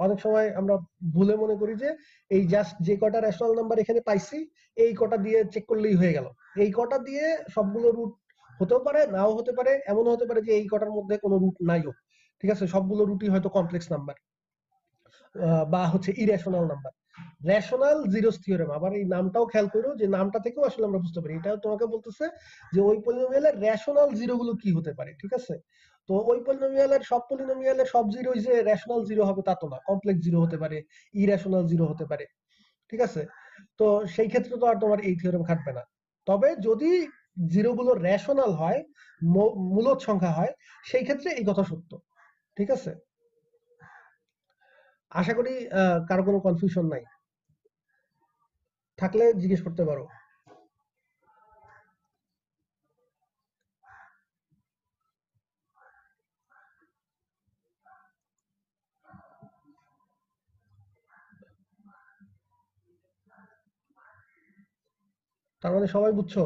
অনেক সময় আমরা ভুলে মনে করি যে এই জাস্ট যে কটা রেশনাল নাম্বার এখানে পাইছি এই কটা দিয়ে চেক করলেই হয়ে গেল। এই কটা দিয়ে সবগুলো রুট হতেও পারে, নাও হতে পারে, এমনও হতে পারে যে এই কটার মধ্যে কোনো রুট নাইও, ঠিক আছে। সবগুলো রুটই হয়তো কমপ্লেক্স নাম্বার বা হচ্ছে irrational number. Rational zeros theorem, আবার এই নামটাও খেয়াল করো যে নামটা থেকেও আসলে আমরা বুঝতে পারি, এটা তোমাকে বলতেছে যে ওই পলিনোমিয়ালের রেশনাল জিরো গুলো কি হতে পারে, ঠিক আছে। তো ওই পলিনোমিয়ালের সব পলিনোমিয়ালের সব জিরোই যে রেশনাল জিরো হবে তা তো না, কমপ্লেক্স জিরো হতে পারে, ইরেশনাল জিরো হতে পারে, ঠিক আছে। তো সেই ক্ষেত্রে তো আর তোমার এই থিওরেম খাটবে না। তবে যদি জিরো গুলো রেশনাল হয়, মূলদ সংখ্যা হয়, সেই ক্ষেত্রে এই কথা সত্য, ঠিক আছে। আশা করি কারো কোনো কনফিউশন নাই, থাকলে জিজ্ঞেস করতে পারো। তার মানে সবাই বুঝছো?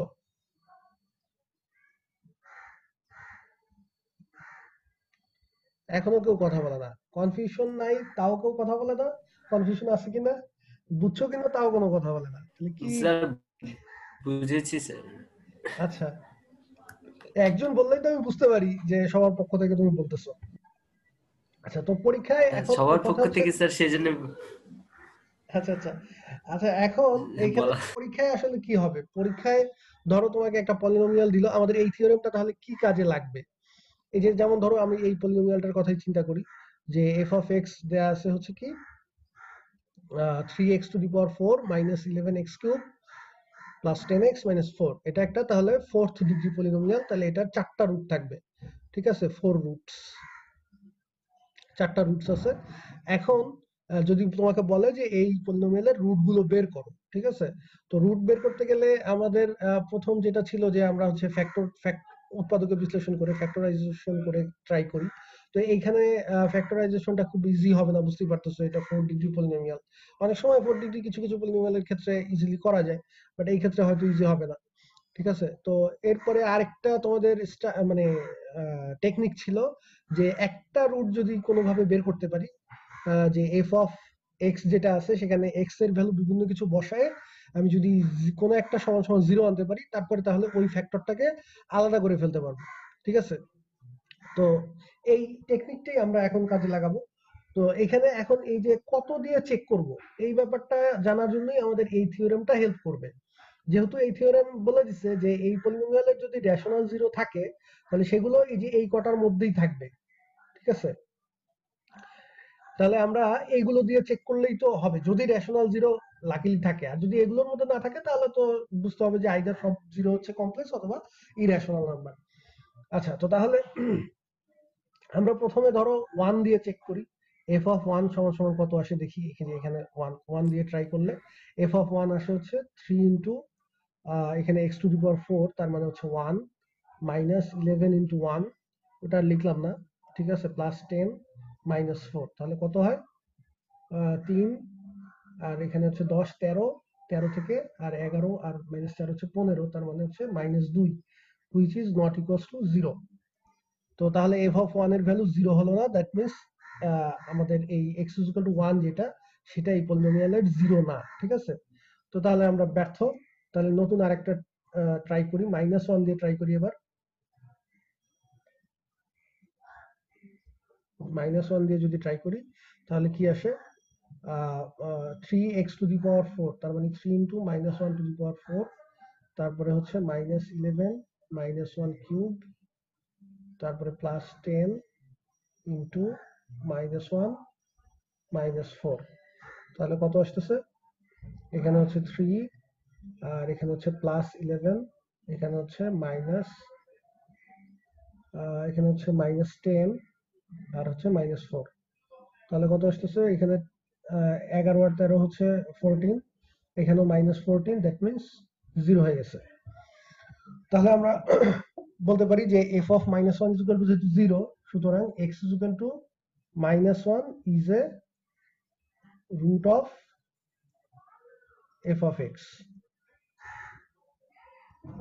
এখনো কেউ কথা বলে না, কনফিউশন নাই তাও কেউ কথা বলে না, কনফিউশন আছে কিনা বুঝছো কিনা তাও কোনো কথা বলে না, তাহলে কি? স্যার বুঝেছি স্যার। আচ্ছা, একজন বললেই তো আমি বুঝতে পারি যে সবার পক্ষ থেকে তুমি বলতেছো। আচ্ছা, তো পরীক্ষায় এখন সবার কথা পক্ষ হচ্ছে, থেকে স্যার সেজন্য আচ্ছা আচ্ছা আচ্ছা, এখন এইখানে বলা। পরীক্ষায় আসলে কি হবে, পরীক্ষায় ধরো তোমাকে একটা পলিনোমিয়াল দিল, আমাদের এই থিওরেমটা তাহলে কি কাজে লাগবে। এই যে যেমন ধরো আমি এই পলিনোমিয়ালটার কথাই চিন্তা করি যে এফ অফ এক্স দেয়া আছে হচ্ছে কি 3x⁴ - 11x³ প্লাস 10x - 4, এটা একটা তাহলে ফোর্থ ডিগ্রি পলিনোমিয়াল, তাহলে এটার চারটা রুট থাকবে, ঠিক আছে, 4 রুটস, চারটা রুটস আছে। এখন যদি তোমাকে বলে যে এই পলিনোমিয়ালের রুট গুলো বের করো, ঠিক আছে। তো রুট বের করতে গেলে আমাদের প্রথম যেটা ছিল যে আমরা হচ্ছে উৎপাদকে বিশ্লেষণ করে ফ্যাক্টরাইজেশন করে ট্রাই করি। তো এইখানে ফ্যাক্টরাইজেশনটা খুব ইজি হবে না, বুঝতেই পারতেছো, এটা 4 ডিগ্রি পলিনোমিয়াল। অনেক সময় 4 ডিগ্রি কিছু কিছু পলিনোমিয়ালের ক্ষেত্রে ইজিলি করা যায়, বাট এই ক্ষেত্রে হয়তো ইজি হবে না। ঠিক আছে, তো এরপরে আরেকটা তোমাদের মানে টেকনিক ছিল যে একটা রুট যদি কোনোভাবে বের করতে পারি, যে এফ অফ এক্স যেটা আছে সেখানে এক্স এর ভ্যালু বিভিন্ন কিছু বসায় আমি যদি কোনো একটা সমান সমান 0 আনতে পারি, তারপরে তাহলে ওই ফ্যাক্টরটাকে আলাদা করে ফেলতে পারবো। ঠিক আছে, তো এই টেকনিকটাই আমরা এখন কাজে লাগাবো। তো এখানে এখন এই যে কত দিয়ে চেক করব, এই ব্যাপারটা জানার জন্যই আমাদের এই থিওরেমটা হেল্প করবে। যেহেতু এই থিওরেম বলে দিচ্ছে যে এই পলিনোমিয়ালের যদি রেশনাল 0 থাকে তাহলে সেগুলো এই যে এই কটার মধ্যেই থাকবে। ঠিক আছে, তাহলে আমরা এইগুলো দিয়ে চেক করলেই তো হবে, যদি রেশনাল 0 লাকিলি থাকে। আর যদি এগুলোর মধ্যে না থাকে তাহলে তো বুঝতে হবে যে আইদার সব 0 হচ্ছে কমপ্লেক্স অথবা ইরেশনাল নাম্বার। আচ্ছা, তো তাহলে আমরা প্রথমে ধরো 1 দিয়ে চেক করি, এফ অফ 1 সমান সমান কত আসে দেখি। এখানে 1 দিয়ে ট্রাই করলে এফ অফ 1 আসে হচ্ছে 3 ইন্টু এখানে এক্স টু দি পাওয়ার 4, তার মানে হচ্ছে 1 মাইনাস 11 ইন্টু 1, ওটা লিখলাম না। ঠিক আছে, প্লাস 10 মাইনাস 4, তাহলে কত হয় 3, আর এখানে হচ্ছে 10 13, 13 থেকে আর 11 আর মাইনাস 4 হচ্ছে 15, তার মানে হচ্ছে minus 2, which is not equals to 0। তো তাহলে এফ অফ 1 এর ভ্যালু 0 হলো না, দ্যাট মিনস আমাদের এই এক্স ইজ ইকুয়াল টু 1 যেটা, সেটা এই পলিনোমিয়ালের 0 না। ঠিক আছে, তো তাহলে আমরা ব্যর্থ। তাহলে নতুন আরেকটা ট্রাই করি, -1 দিয়ে ট্রাই করি এবার। -1 দিয়ে যদি ট্রাই করি তাহলে কি আসে, 3x টু দি পাওয়ার 4, তার মানে 3 ইন্টু -1 টু দি পাওয়ার 4, তারপরে হচ্ছে -11 -1 কিউব, তারপরে প্লাস 10 ইন্টু -1 -4, তাহলে কত আসতেছে, এখানে হচ্ছে 3, আর এখানে হচ্ছে প্লাস 11, এখানে হচ্ছে এখানে হচ্ছে -10, আর হচ্ছে -4, তাহলে কত আসতেছে, এখানে 11 আর 13 হচ্ছে 14, এখানেও -14, দ্যাট মিনস 0 হয়ে গেছে। তাহলে আমরা বলতে পারি যে f of -1 is equal to যেহেতু 0, সুতরাং x is equal to -1 is a root of f of x.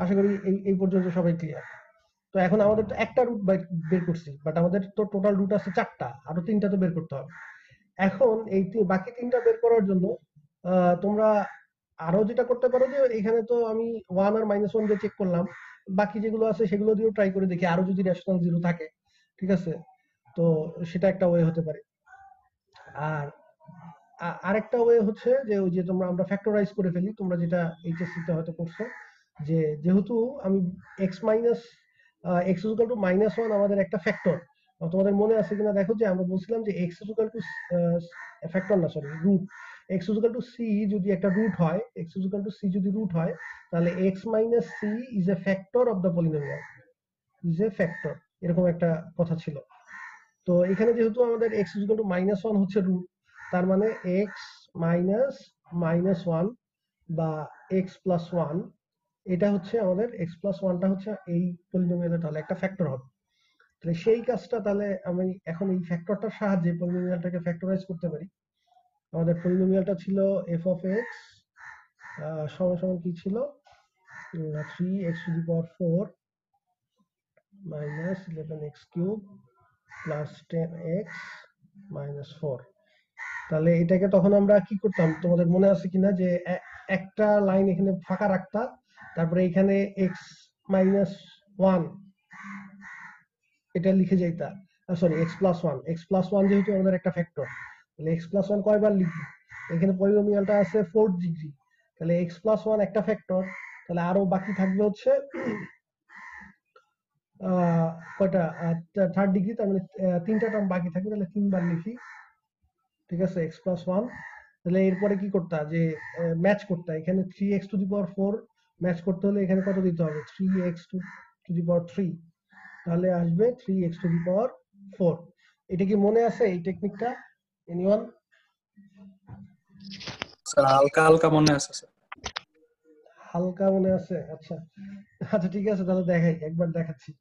আশা করি এই পর্যন্ত সবাই ক্লিয়ার। তো এখন আমাদের তো একটা রুট বের করছি, বাট আমাদের তো টোটাল রুট আছে 4টা, আরো 3টা তো বের করতে হবে। এখন এই বাকি 3টা বের করার জন্য তোমরা আরো যেটা করতে পারো যে এখানে তো আমি 1 আর -1 দিয়ে চেক করলাম, বাকি যেগুলো আছে সেগুলো দিয়েও ট্রাই করে দেখি, আরো যদি রেশনাল 0 থাকে। ঠিক আছে, তো সেটা একটা ওয়ে হতে পারে। আর আরেকটা ওয়ে হচ্ছে যে ওই যে আমরা ফ্যাক্টরাইজ করে ফেলি, তোমরা যেটা এইচএসসি তে হয়তো করছো, যে যেহেতু আমি x minus x equal to -1 আমাদের একটা ফ্যাক্টর। তোমাদের মনে আছে কিনা দেখো, যে আমরা বলছিলাম যে এক্স ইকুয়াল টু ফ্যাক্টর না, sorry, root. X equal to C যদি একটা রুট হয়, এক্স ইকুয়াল টু সি যদি রুট হয়, তাহলে x minus C is a factor of the polynomial, is a factor, এরকম একটা কথা ছিল। তো এখানে যেহেতু আমাদের x ইকুয়াল টু -1 হচ্ছে রুট, তার মানে x মাইনাস -1 বা x প্লাস 1, এটা হচ্ছে আমাদের x প্লাস 1টা হচ্ছে এই পলিনোমিয়ালের তাহলে একটা ফ্যাক্টর হবে। তাহলে সেই কাজটা তাহলে আমি এখন এই ফ্যাক্টরটার সাহায্যে পলিনোমিয়ালটাকে ফ্যাক্টরাইজ করতে পারি। আমাদের পলিনোমিয়ালটা ছিল f of x সমান সমান কি ছিল, 3x to the power 4 minus 11x cube plus 10x minus 4। তাহলে এটাকে তখন আমরা কি করতাম, তোমাদের মনে আছে কিনা, যে একটা লাইন এখানে ফাঁকা রাখতাম, তারপরে এখানে x মাইনাস 1 এটা লিখে যাইতা, sorry x plus 1, x plus 1 যেহেতু আমাদের একটা ফ্যাক্টর, তাহলে x প্লাস 1 কয়বার লিখবো, এখানে পলিনোমিয়ালটা আছে 4 ডিগ্রি, তাহলে x প্লাস 1 একটা ফ্যাক্টর, তাহলে আরো বাকি থাকবে হচ্ছে কয়টা, 3rd ডিগ্রি, তার মানে 3টা টার্ম বাকি থাকবে, তাহলে 3 বার লিখি। ঠিক আছে, x প্লাস 1, তাহলে এরপরে কি করতে, যে ম্যাচ করতে, এখানে 3x to the power 4 match করতে হলে এখানে কত দিতে হবে, 3x টু দি পাওয়ার 3, তাহলে আসবে 3x টু দি পাওয়ার 4। এটা কি মনে আছে এই টেকনিকটা, এনিওয়ান? স্যার হালকা হালকা মনে আছে স্যার। হালকা মনে আছে, আচ্ছা আচ্ছা, ঠিক আছে, তাহলে দেখাই, একবার দেখাচ্ছি।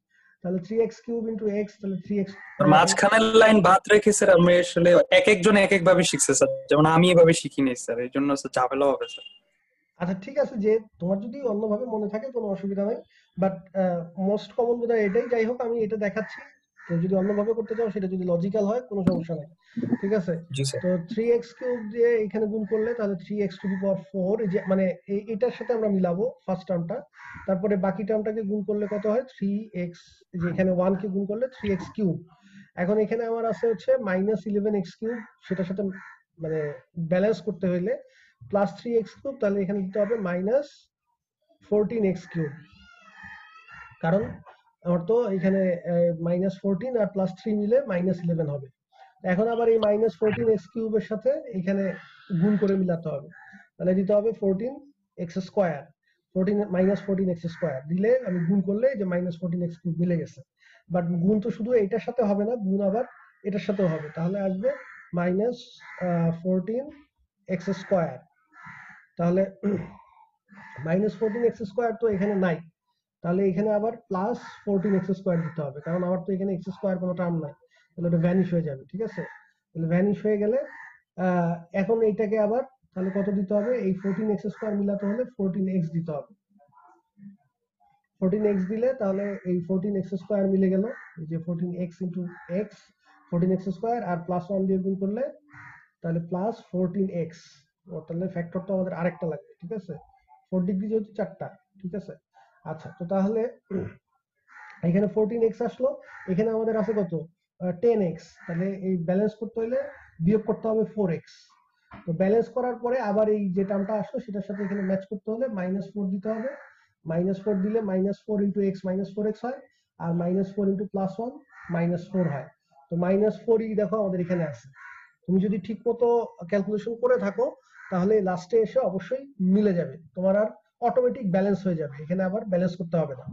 তাহলে 3x কিউব ইনটু x, তাহলে 3x আর মাঝখানের লাইন বাদ রেখে স্যার আমি আসলে এক একজন এক এক ভাবে শিখছে স্যার, যেমন আমি এভাবে শিখিনি স্যার, এই জন্য স্যার ঝামেলা হবে স্যার। আচ্ছা ঠিক আছে, যে তোমার যদি অন্যভাবে মনে থাকে কোনো অসুবিধা নাই, বাট মোস্ট কমন বোধহয় এটাই। যাই হোক, আমি এটা দেখাচ্ছি, কেউ যদি অন্যভাবে করতে চাও সেটা যদি লজিক্যাল হয় কোনো সমস্যা নাই, ঠিক আছে। জি স্যার। তো 3x কিউব দিয়ে এখানে গুণ করলে তাহলে 3x টু দি পাওয়ার 4, এই যে মানে এটার সাথে আমরা মিলাবো ফার্স্ট টার্মটা, তারপরে বাকি টার্মটাকে গুণ করলে কত হয় 3x, যে এখানে 1 কে গুণ করলে 3x কিউব। এখন এখানে আমার আছে হচ্ছে -11x কিউব, সেটার সাথে মানে ব্যালেন্স করতে হইলে প্লাস 3x কিউব, তাহলে এখানে দিতে হবে -14x কিউব, কারণ আমার তো এখানে -14 আর +3 মিলে -11 হবে। এখন আবার এই -14x কিউবের সাথে এখানে গুণ করে মিলাতে হবে, তাহলে দিতে হবে 14x স্কয়ার, 14 -14x স্কয়ার দিলে আমি গুণ করলে যে -14x কিউব মিলে গেছে। বাট গুণ তো শুধু এটার সাথে হবে না, গুণ আবার এটার সাথেও হবে, তাহলে আসবে -14x স্কয়ার। তাহলে -14x স্কয়ার তো এখানে নাই, তাহলে এখানে আবার +14x স্কয়ার দিতে হবে, কারণ আমার তো এখানে x স্কয়ার কোনো টার্ম নাই, তাহলে ওটা ভ্যানিশ হয়ে যাবে, ঠিক আছে। তাহলে ভ্যানিশ হয়ে গেলে এখন এইটাকে আবার তাহলে কত দিতে হবে, এই 14x স্কয়ার মিলাতে হলে 14x দিতে হবে। 14x দিলে তাহলে এই 14x স্কয়ার মিলে গেল, এই যে 14x into x, 14x square আর +1 দিয়ে গুণ করলে তাহলে +14x, তাহলে ফ্যাক্টর তো আমাদের আরেকটা লাগবে, ঠিক আছে। 4 ডিগ্রি যেহেতু 4টা, ঠিক আছে। আচ্ছা, তো তাহলে এখানে 14x আসলো, এখানে আমাদের আছে কত 10x, তাহলে এই ব্যালেন্স করতে হলে বিয়োগ করতে হবে 4x। তো ব্যালেন্স করার পরে আবার এই যে টার্মটা আসলো সেটার সাথে এখানে ম্যাচ করতে হলে -4 দিতে হবে, -4 দিলে -4 ইন্টু x -4x হয়, আর -4 ইন্টু +1 -4 হয়। তো -4ই দেখো আমাদের এখানে আছে। তুমি যদি ঠিক মতো ক্যালকুলেশন করে থাকো তাহলে লাস্টে এসে অবশ্যই মিলে যাবে, তোমার আর অটোমেটিক ব্যালেন্স হয়ে যাবে, এখানে আবার ব্যালেন্স করতে হবে না,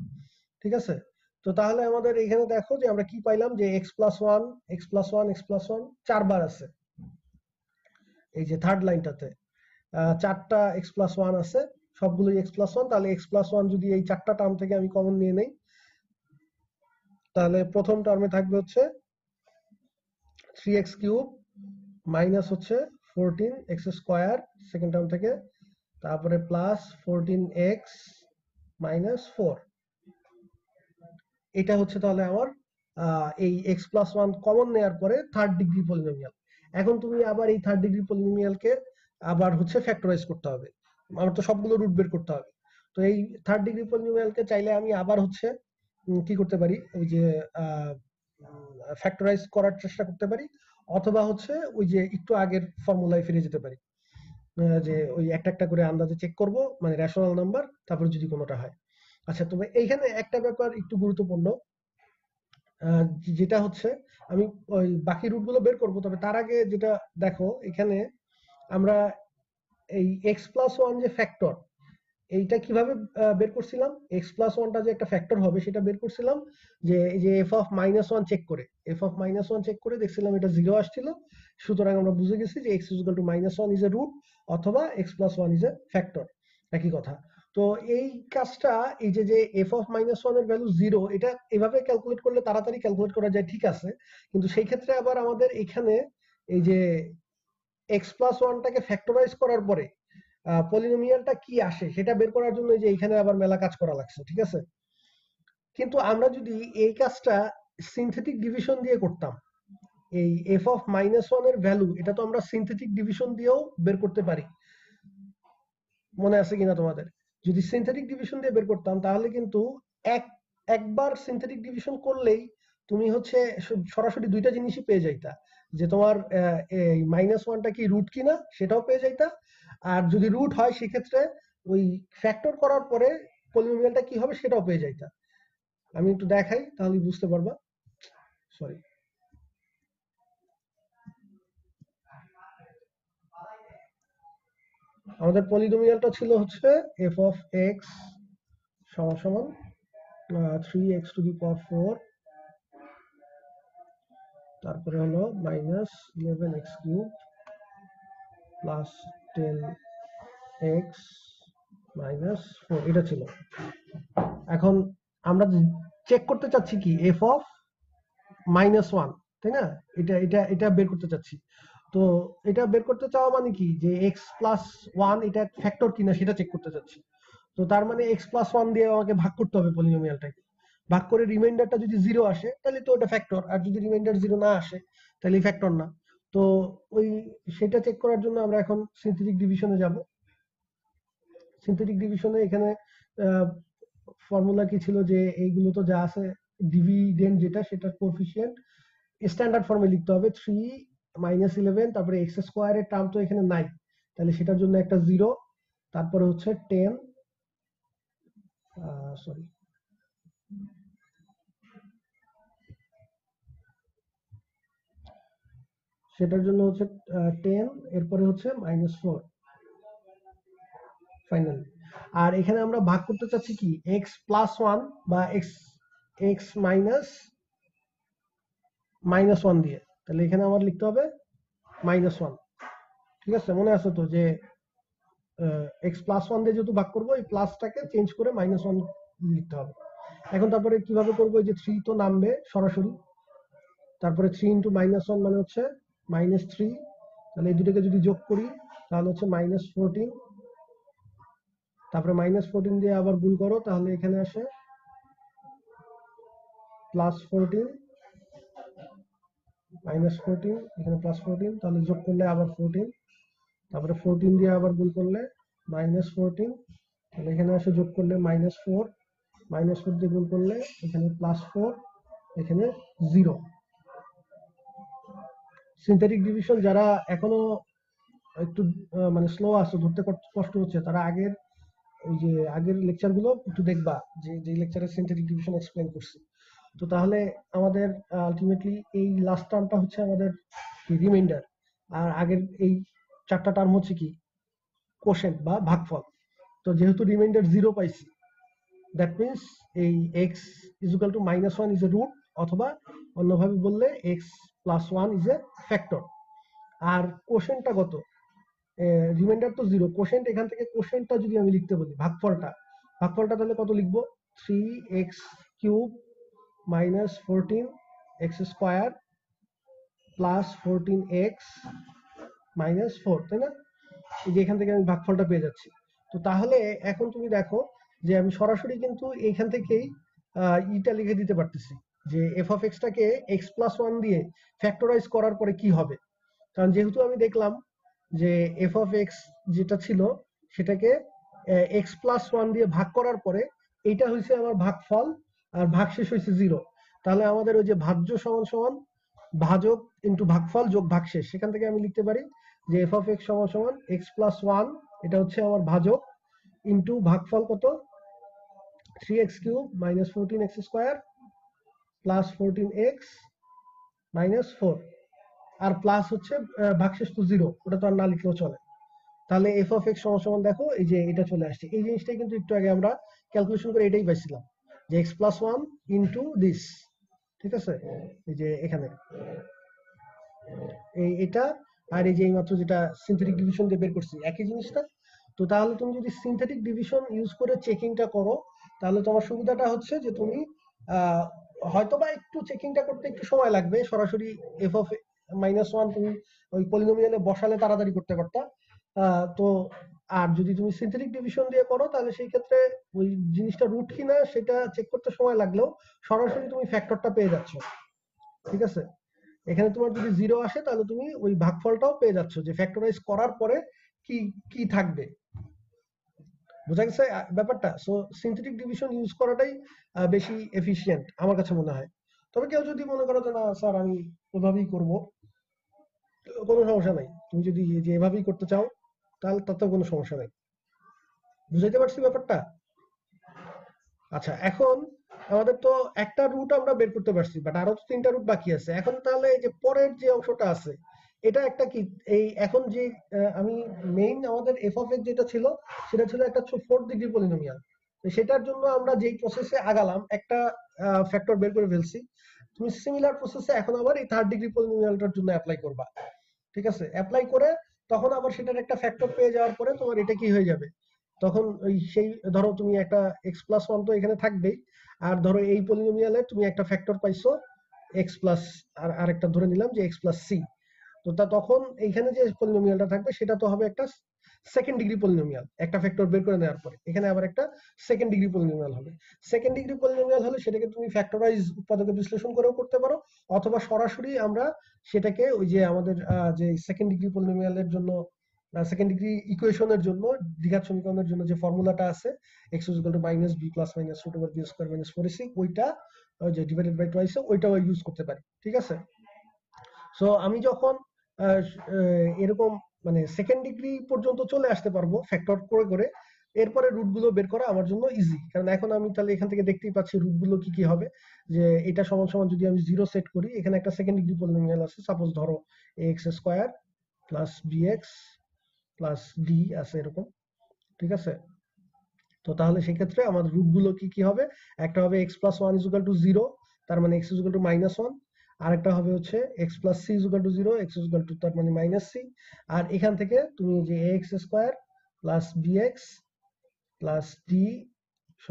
ঠিক আছে। তো তাহলে আমাদের এখানে দেখো যে আমরা কি পাইলাম, যে x+1 x+1 x+1 চারবার আছে, এই যে থার্ড লাইনটাতে 4টা x+1 আছে, সবগুলোই x+1। তাহলে x+1 যদি এই 4টা টার্ম থেকে আমি কমন নিয়ে নেই, তাহলে প্রথম টার্মে থাকবে হচ্ছে 3x কিউব মাইনাস হচ্ছে 14x স্কয়ার সেকেন্ড টার্ম থেকে, তারপরে +14x -4, এটা হচ্ছে তাহলে আমার এই x+1 কমন নেওয়ার পরে থার্ড ডিগ্রি পলিনোমিয়াল। এখন তুমি আবার এই থার্ড ডিগ্রি পলিনোমিয়ালকে আবার হচ্ছে ফ্যাক্টরাইজ করতে হবে, আমার তো সবগুলো রুট বের করতে হবে। তো এই থার্ড ডিগ্রি পলিনোমিয়ালকে চাইলে আমি আবার হচ্ছে কি করতে পারি, ওই যে ফ্যাক্টরাইজ করার চেষ্টা করতে পারি, অথবা হচ্ছে ওই যে একটু আগের ফর্মুলায় ফিরে যেতে পারি, যে ওই একটা একটা করে আন্দাজে চেক করব, মানে রেশনাল নাম্বার, তারপর যদি কোনোটা হয়। আচ্ছা, তবে এইখানে একটা ব্যাপার একটু গুরুত্বপূর্ণ, যেটা হচ্ছে আমি ওই বাকি রুটগুলো বের করব, তবে তার আগে যেটা দেখো এখানে আমরা এই x+1 যে ফ্যাক্টর, এইটা কিভাবে বের করছিলাম, x+1টা যে একটা ফ্যাক্টর হবে সেটা বের করছিলাম যে এই যে f(-1) চেক করে, f(-1) চেক করে দেখছিলাম এটা 0 আসছিল, সুতরাং আমরা বুঝে গেছি যে x = -1 ইজ এ রুট, অথবা x+1 ইজ এ ফ্যাক্টর, একই কথা। তো এই কাজটা, এই যে f(-1) এর ভ্যালু 0, এটা এভাবে ক্যালকুলেট করলে তাড়াতাড়ি ক্যালকুলেট করা যায়, ঠিক আছে, কিন্তু সেই ক্ষেত্রে আবার আমাদের এখানে এই যে x+1টাকে ফ্যাক্টরাইজ করার পরে পলিনোমিয়ালটা কি আসে সেটা বের করার জন্য এই যে এখানে আবার মেলা কাজ করা লাগছে, ঠিক আছে। কিন্তু আমরা যদি এই কাজটা সিনথেটিক ডিভিশন দিয়ে করতাম, এই f(-1) এর ভ্যালু এটা তো আমরা সিনথেটিক ডিভিশন দিয়েও বের করতে পারি, মনে আছে কিনা তোমাদের। যদি সিনথেটিক ডিভিশন দিয়ে বের করতাম তাহলে কিন্তু একবার সিনথেটিক ডিভিশন করলেই তুমি হচ্ছে সরাসরি দুইটা জিনিসই পেয়ে যাইতা, যে তোমার এই -1টা কি রুট কিনা সেটাও পেয়ে যাইতা, আর যদি রুট হয় সেক্ষেত্রে ওই ফ্যাক্টর করার পরে পলিনোমিয়ালটা কি হবে সেটাও পেয়ে যাইতা। আমি একটু দেখাই তাহলে বুঝতে পারবা, সরি। আমাদের পলিনোমিয়ালটা ছিল হচ্ছে f(x) = 3x টু দি পাওয়ার 4, তারপরে হলো -11x কিউব প্লাস 10x -4, এটা ছিল। এখন আমরা চেক করতে চাচ্ছি কি এফ অফ -1, তাই না? এটা বের করতে চাচ্ছি। তো এটা বের করতে চাওয়া মানে কি, যে x+1 এটা ফ্যাক্টর কিনা সেটা চেক করতে চাচ্ছি। তো তার মানে x+1 দিয়ে আমাকে ভাগ করতে হবে পলিনোমিয়ালটাকে। ভাগ করে রিমাইন্ডারটা যদি 0 আসে তাহলে তো ওটা ফ্যাক্টর, আর যদি রিমাইন্ডার 0 না আসে তাহলে ফ্যাক্টর না। তো ওই সেটা চেক করার জন্য আমরা এখন সিনথেটিক ডিভিশনে যাব। সিনথেটিক ডিভিশনে এখানে ফর্মুলা কি ছিল, যে এইগুলো তো যা আছে ডিভিডেন্ড যেটা সেটার কোএফিসিয়েন্ট স্ট্যান্ডার্ড ফর্মে লিখতে হবে 3 -11, তারপরে এক্স স্কোয়ারের টার্ম তো এখানে নাই, তাহলে সেটার জন্য একটা 0, তারপরে হচ্ছে 10, সরি সেটার জন্য হচ্ছে 10, এরপরে হচ্ছে -4 ফাইনালি। আর এখানে আমরা ভাগ করতে চাচ্ছি কি x+1 বা x -1 দিয়ে, তাহলে এখানে আমার লিখতে হবে -1। ঠিক আছে, মনে আছে তো যে x+1 দিয়ে যেহেতু ভাগ করবো, এই প্লাসটাকে চেঞ্জ করে -1 লিখতে হবে। এখন তারপরে কিভাবে করবো, এই যে 3 তো নামবে সরাসরি, তারপরে 3 × -1 মানে হচ্ছে -3, তাহলে এই দুটোকে যদি যোগ করি তাহলে হচ্ছে -14, তারপরে -14 দিয়ে আবার গুণ করো তাহলে এখানে আসে +14, -14, এখানে +14, তাহলে যোগ করলে আবার 14, তারপরে 14 দিয়ে আবার গুণ করলে -14, তাহলে এখানে আসে যোগ করলে -4, -4 দিয়ে গুণ করলে এখানে +4, এখানে 0। সিনথেটিক ডিভিশন যারা এখনো একটু মানে স্লো আছে, ধরতে কষ্ট হচ্ছে, তারা আগের লেকচারগুলো একটু দেখবা, যে লেকচারে সিনথেটিক ডিভিশন এক্সপ্লেন করছি। তো তাহলে আমাদের আলটিমেটলি এই লাস্ট টার্মটা হচ্ছে আমাদের রিমাইন্ডার, আর আগের এই 4টা টার্ম হচ্ছে কি কোশেন্ট বা ভাগফল। তো যেহেতু রিমাইন্ডার 0 পাইছি, দ্যাট মিনস এই x = -1 ইজ এ রুট, অথবা অন্যভাবে বললে x+1 ইজ এ ফ্যাক্টর। আর কোশেন্টটা কত, রিমাইন্ডার তো 0, কোশেন্ট, এখান থেকে কোশেন্টটা যদি আমি লিখতে বলি ভাগফলটা তাহলে কত লিখবো, 3x³ -14x² +14x -4, তাই না? এই যে এখান থেকে আমি ভাগফলটা পেয়ে যাচ্ছি। তো তাহলে এখন তুমি দেখো যে আমি সরাসরি কিন্তু এইখান থেকেই ইটা লিখে দিতে পারতেছি, যে f(x)টাকে x+1 দিয়ে ফ্যাক্টরাইজ করার পরে কি হবে। কারণ যেহেতু আমি দেখলাম যে f(x) যেটা ছিল সেটাকে x+1 দিয়ে ভাগ করার পরে এইটা হয়েছে আমার ভাগফল, আর ভাগশেষ হয়েছে 0। তাহলে আমাদের ওই যে ভাজ্য সমান সমান ভাজক ইন্টু ভাগফল যোগ ভাগশেষ, সেখান থেকে আমি লিখতে পারি যে f(x) সমান সমান x+1, এটা হচ্ছে আমার ভাজক, ইন্টু ভাগফল কত 3x³ -14x² +14x -4, আর প্লাস হচ্ছে ভাগশেষ তো 0, ওটা তো আর না লিখলেও চলে। তাহলে f(x) সমান সমান দেখো এই যে এটা চলে আসছে। এই জিনিসটাই কিন্তু একটু আগে আমরা ক্যালকুলেশন করে এটাই পাইছিলাম, যে x+1 ইন্টু দিস, ঠিক আছে, এই যে এখানে এটা, আর এই যে এইমাত্র যেটা সিনথেটিক ডিভিশন দিয়ে বের করছি একই জিনিসটা। তো তাহলে তুমি যদি সিনথেটিক ডিভিশন ইউজ করে চেকিংটা করো, তাহলে তোমার সুবিধাটা হচ্ছে যে তুমি হয়তোবা একটু চেকিংটা করতে একটু সময় লাগবে, সরাসরি f(-1) তুমি ওই পলিনোমিয়ালে বসালে তাড়াতাড়ি করতে পারতা। তো আর যদি তুমি সিনথেটিক ডিভিশন দিয়ে করো তাহলে সেই ক্ষেত্রে ওই জিনিসটা রুট কিনা সেটা চেক করতে সময় লাগলেও সরাসরি তুমি ফ্যাক্টরটা পেয়ে যাচ্ছ। ঠিক আছে, এখানে তোমার যদি 0 আসে তাহলে তুমি ওই ভাগফলটাও পেয়ে যাচ্ছ, যে ফ্যাক্টরাইজ করার পরে কি কি থাকবে। বোঝা গেছে ব্যাপারটা? সো সিনথেটিক ডিভিশন ইউজ করাটাই বেশি এফিশিয়েন্ট আমার কাছে মনে হয়। তবে কেউ যদি মনে করো যে না স্যার আমি ওইভাবেই করব, কোনো সমস্যা নাই। তুমি যদি যে এভাবেই করতে চাও তাহলে তাতেও কোনো সমস্যা নাই। বুঝাইতে পারছি ব্যাপারটা? আচ্ছা, এখন আমাদের তো একটা রুট আমরা বের করতে পারছি, বাট আরো তো 3টা রুট বাকি আছে। এখন তাহলে এই যে পরের যে অংশটা আছে, এটা একটা কি, এই এখন যে আমি মেইন আমাদের f(x) যেটা ছিল সেটা ছিল একটা 4th ডিগ্রি পলিনোমিয়াল। সেটার জন্য আমরা যেই প্রসেসে আগালাম একটা ফ্যাক্টর বের করে ফেলছি, তুমি সিমিলার প্রসেসে এখন আবার এই 3rd ডিগ্রি পলিনোমিয়ালটার জন্য অ্যাপ্লাই করবা। ঠিক আছে, অ্যাপ্লাই করে তখন আবার সেটার একটা ফ্যাক্টর পেয়ে যাওয়ার পরে তোমার এটা কি হয়ে যাবে, তখন ওই সেই ধরো তুমি একটা x+1 তো এখানে থাকবেই, আর ধরো এই পলিনোমিয়ালে তুমি একটা ফ্যাক্টর পাইছো এক্স প্লাস, আর আরেকটা ধরে নিলাম যে এক্স প্লাস সি। তো তখন এইখানে যে পলিনোমিয়ালটা থাকবে সেটা তো হবে একটা সেকেন্ড ডিগ্রি পলিনোমিয়াল, একটা ফ্যাক্টর বের করে নেওয়ার পরে এখানে আবার একটা সেকেন্ড ডিগ্রি পলিনোমিয়াল হবে। সেকেন্ড ডিগ্রি পলিনোমিয়াল হলে সেটাকে তুমি ফ্যাক্টরাইজ উৎপাদকে বিশ্লেষণ করেও করতে পারো, অথবা সরাসরি আমরা সেটাকে ওই যে আমাদের যে সেকেন্ড ডিগ্রি পলিনোমিয়ালের জন্য সেকেন্ড ডিগ্রি ইকুয়েশনের জন্য দ্বিঘাত সমীকরণের জন্য যে ফর্মুলাটা আছে x = -b + -√b² - 4ac, ওইটা ওই যে ডিভাইডেড বাই টুয়াইস ওইটাও ইউজ করতে পারি। ঠিক আছে, সো আমি যখন এরকম মানে সেকেন্ড ডিগ্রি পর্যন্ত চলে আসতে পারবো ফ্যাক্টর করে করে, এরপরে রুটগুলো বের করা আমার জন্য ইজি, কারণ এখন আমি তাহলে এখান থেকে দেখতেই পাচ্ছি রুটগুলো কি কি হবে। যে এটা সমান সমান যদি আমি 0 সেট করি, এখানে একটা সেকেন্ড ডিগ্রি পলিনোমিয়াল আছে, সাপোজ ধরো ax² + bx + d আছে এরকম। ঠিক আছে, তো তাহলে সেক্ষেত্রে আমাদের রুটগুলো কি কি হবে, একটা হবে x + 1 = 0, তার মানে x = -1, আরেকটা হবে হচ্ছে x + c = 0, x = তার মানে -c, আর এখান থেকে তুমি যে ax² + bx + d =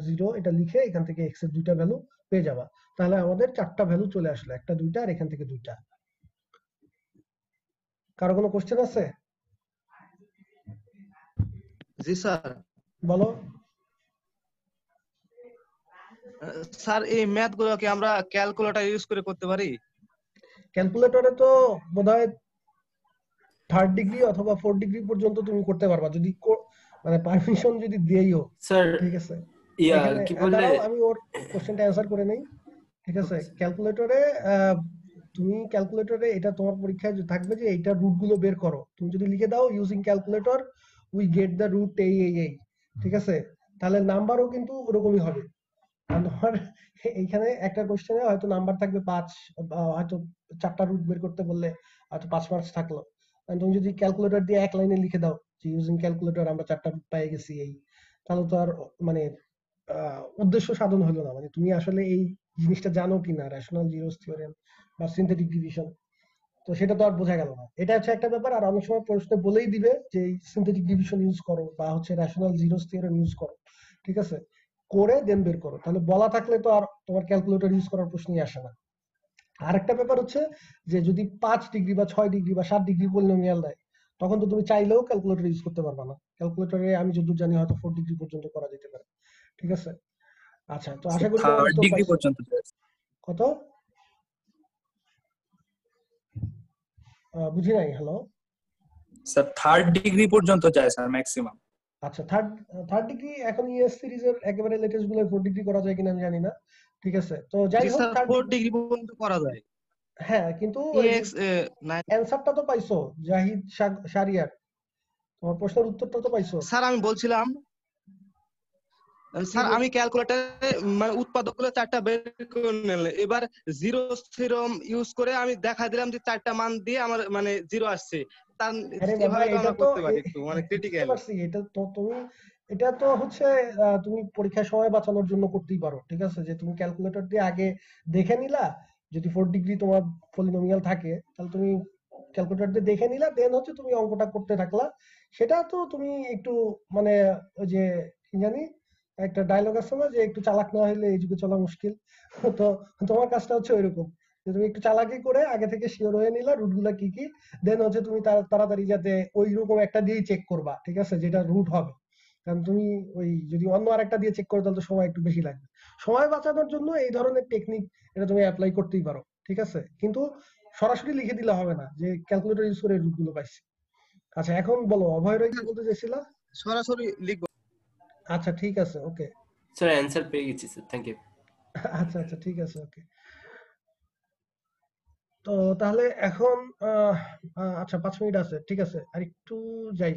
0 এটা লিখে এখান থেকে x এর দুইটা ভ্যালু পেয়ে যাবা। তাহলে আমাদের চারটা ভ্যালু চলে আসলো, একটা দুইটা আর এখান থেকে দুইটা। কারো কোনো কোশ্চেন আছে? জি স্যার। বলো। স্যার এই ম্যাথ গুলোকে আমরা ক্যালকুলেটর ইউজ করে করতে পারি? ক্যালকুলেটরে তো বোধহয় থার্ড ডিগ্রি অথবা ফোর্থ ডিগ্রি পর্যন্ত তুমি করতে পারবা, যদি মানে পারমিশন যদি দেইও। স্যার ঠিক আছে, ইয়া এখানে কি বললে দাঁড়াও আমি ওর কোশ্চেনটা অ্যান্সার করে নেই। ঠিক আছে, ক্যালকুলেটরে তুমি ক্যালকুলেটরে এটা তোমার পরীক্ষায় থাকবে যে এইটা রুট গুলো বের করো, তুমি যদি লিখে দাও using calculator we get the root এই, ঠিক আছে, তাহলে নাম্বারও কিন্তু ওরকমই হবে। আর তোমার এইখানে একটা কোশ্চেনে হয়তো নাম্বার থাকবে 5, হয়তো 4টা রুট বের করতে বললে হয়তো 5 মার্কস থাকলো। আর তুমি যদি ক্যালকুলেটর দিয়ে এক লাইনে লিখে দাও যে ইউজিং ক্যালকুলেটর আমরা 4টা রুট পেয়ে গেছি এই, তাহলে তো আর মানে উদ্দেশ্য সাধন হলো না, মানে তুমি আসলে এই জিনিসটা জানো কিনা, রেশনাল জিরোস থিওরেম বা সিনথেটিক ডিভিশন, তো সেটা তো আর বোঝা গেল না। এটা হচ্ছে একটা ব্যাপার। আর অনেক সময় প্রশ্নে বলেই দিবে যে সিনথেটিক ডিভিশন ইউজ করো বা হচ্ছে রেশনাল জিরোস থিওরেম ইউজ করো। ঠিক আছে, করে দেন বের করো, তাহলে বলা থাকলে তো আর তোমার ক্যালকুলেটর ইউজ করার প্রশ্নই আসে না। আরেকটা ব্যাপার হচ্ছে যে যদি 5 ডিগ্রি বা 6 ডিগ্রি বা 7 ডিগ্রি পলিনোমিয়াল দেয়, তখন তো তুমি চাইলেও ক্যালকুলেটর ইউজ করতে পারবা না। ক্যালকুলেটরে আমি যতদূর জানি হয়তো 4 ডিগ্রি পর্যন্ত করা যেতে পারে। ঠিক আছে, আচ্ছা, তো আশা করি তোমার থার্ড উত্তর ডিগ্রি পাইছো। পর্যন্ত যায় কত? বুঝি নাই, হ্যালো। স্যার, থার্ড ডিগ্রি পর্যন্ত যায় স্যার ম্যাক্সিমাম। আচ্ছা, থার্ড থার্ড ডিগ্রি এখন ইএস সিরিজের একেবারে লেটেস্ট গুলো 4 ডিগ্রি করা যায় কিনা আমি জানি না। ঠিক আছে, তো যাই জি হোক স্যার, থার্ড 4 ডিগ্রি, ডিগ্রি পর্যন্ত করা যায়। হ্যাঁ, কিন্তু ওই যে এক্স 9। অ্যান্সারটা তো পাইছো জাহিদ শারিয়ার, তোমার প্রশ্নের উত্তরটা তো পাইছো। স্যার আমি বলছিলাম, কি স্যার আমি ক্যালকুলেটরে মানে উৎপাদকগুলো 4টা বের করে নিলাম, এবার জিরো থিওরেম ইউজ করে আমি দেখা দিলাম যে 4টা মান দিয়ে আমার মানে জিরো আসছে। তার আরে বাবা, এভাবে তো এটা আমরা তো করতে পারি একটু মানে বুঝতে ক্রিটিক্যাল। পারছি, এটা তো তুমি, এটা তো হচ্ছে তুমি পরীক্ষার সময় বাঁচানোর জন্য করতেই পারো। ঠিক আছে, যে তুমি ক্যালকুলেটর দিয়ে আগে দেখে নিলা, যদি 4 ডিগ্রি তোমার পলিনোমিয়াল থাকে তাহলে তুমি ক্যালকুলেটর দিয়ে দেখে নিলা, দেন হচ্ছে তুমি অঙ্কটা করতে থাকলা। সেটা তো তুমি একটু মানে ওই যে কি জানি একটা ডায়লগ আছে না, যে একটু চালাক না হলে এই যুগে চলা মুশকিল। তো তোমার কাজটা হচ্ছে ওইরকম, যে তুমি একটু চালাকি করে আগে থেকে শিওর হয়ে নিলা রুটগুলা কি কি, দেন হচ্ছে তুমি তাড়াতাড়ি যাতে ওই রকম একটা দিয়েই চেক করবা। ঠিক আছে, যেটা রুট হবে, কারণ তুমি ওই যদি অন্য আরেকটা দিয়ে চেক করো তাহলে তো সময় একটু বেশি লাগবে। সময় বাঁচানোর জন্য এই ধরনের টেকনিক এটা তুমি অ্যাপ্লাই করতেই পারো। ঠিক আছে, কিন্তু সরাসরি লিখে দিলে হবে না যে ক্যালকুলেটর ইউজ করে রুটগুলো পাইছি। আচ্ছা, এখন বলো অভয় রয় কি বলতে চাইছিলা? সরাসরি লিখবো। আচ্ছা, ঠিক আছে, ওকে। স্যার অ্যান্সার পেয়ে গেছি স্যার, থ্যাংক ইউ। আচ্ছা আচ্ছা, ঠিক আছে, ওকে। তো তাহলে এখন আচ্ছা 5 মিনিট আছে, ঠিক আছে, আর একটু যাই।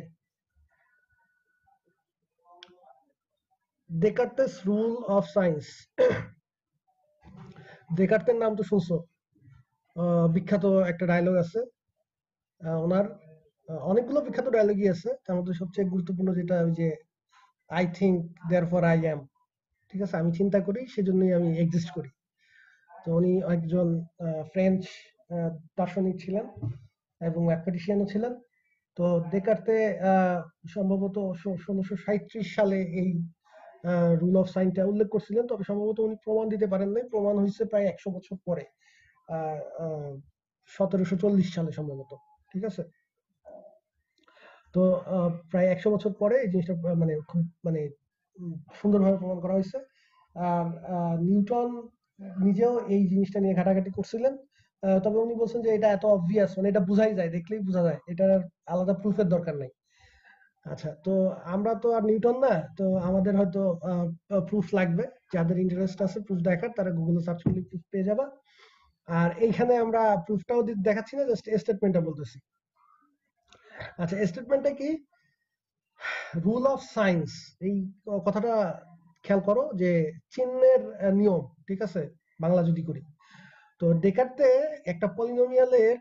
ডেকার্টেস রুল অফ সায়েন্স। ডেকার্টের নাম তো শুনছো, বিখ্যাত একটা ডায়লগ আছে ওনার। অনেকগুলো বিখ্যাত ডায়লগই আছে, তার মধ্যে সবচেয়ে গুরুত্বপূর্ণ যেটা ওই যে I think therefore I am. ঠিক আছে, আমি চিন্তা করি সেজন্যই আমি এক্সিস্ট করি। তো উনি একজন ফ্রেঞ্চ দার্শনিক ছিলেন এবং ম্যাথমেটিশিয়ানও ছিলেন। তো ডেকার্তে সম্ভবত 1637 সালে এই রুল অফ সাইনটা উল্লেখ করছিলেন, তবে সম্ভবত উনি প্রমাণ দিতে পারেন নাই। প্রমাণ হয়েছে প্রায় 100 বছর পরে, 1740 সালে সম্ভবত। ঠিক আছে, তো প্রায় 100 বছর পরে এই জিনিসটা মানে খুব মানে সুন্দরভাবে প্রমাণ করা হয়েছে। আর নিউটন নিজেও এই জিনিসটা নিয়ে ঘাটাঘাটি করছিলেন, তবে উনি বলছেন যে এটা এত অবভিয়াস, মানে এটা বোঝাই যায়, দেখলেই বোঝা যায়, এটার আলাদা প্রুফের দরকার নাই। আচ্ছা, তো আমরা তো আর নিউটন না, তো আমাদের হয়তো প্রুফ লাগবে। যাদের ইন্টারেস্ট আছে প্রুফ দেখার, তারা গুগলে সার্চ করলে প্রুফ পেয়ে যাবা। আর এইখানে আমরা প্রুফটাও দেখাচ্ছি না, জাস্ট স্টেটমেন্টটা বলতেছি। আচ্ছা, স্টেটমেন্টটা কি? রুল অফ সাইন্স, এই কথাটা খেয়াল করো যে চিহ্নের নিয়ম। ঠিক আছে, বাংলা যদি করি, তো ডেকার্তে একটা পলিনোমিয়ালের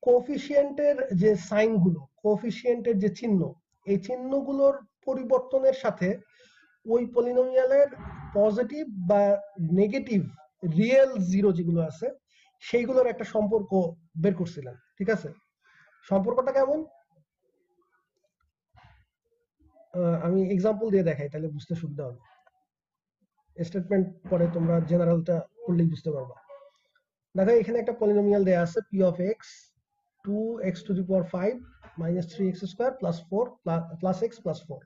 কোফিশিয়েন্টের যে সাইনগুলো, কোফিশিয়েন্টের যে চিহ্ন, এই চিহ্নগুলোর পরিবর্তনের সাথে ওই পলিনোমিয়ালের পজিটিভ বা নেগেটিভ রিয়েল জিরো যেগুলো আছে সেইগুলোর একটা সম্পর্ক বের করছিলেন। ঠিক আছে, সম্পর্কটা কেমন? আমি এক্সাম্পল দিয়ে দেখাই, তাহলে বুঝতে সুবিধা হবে। স্টেটমেন্ট পরে তোমরা জেনারেলটা পড়লেই বুঝতে পারবা। দেখো, এখানে একটা পলিনোমিয়াল দেয়া আছে p of x 2x to the power 5 minus 3x square plus 4 plus x plus 4।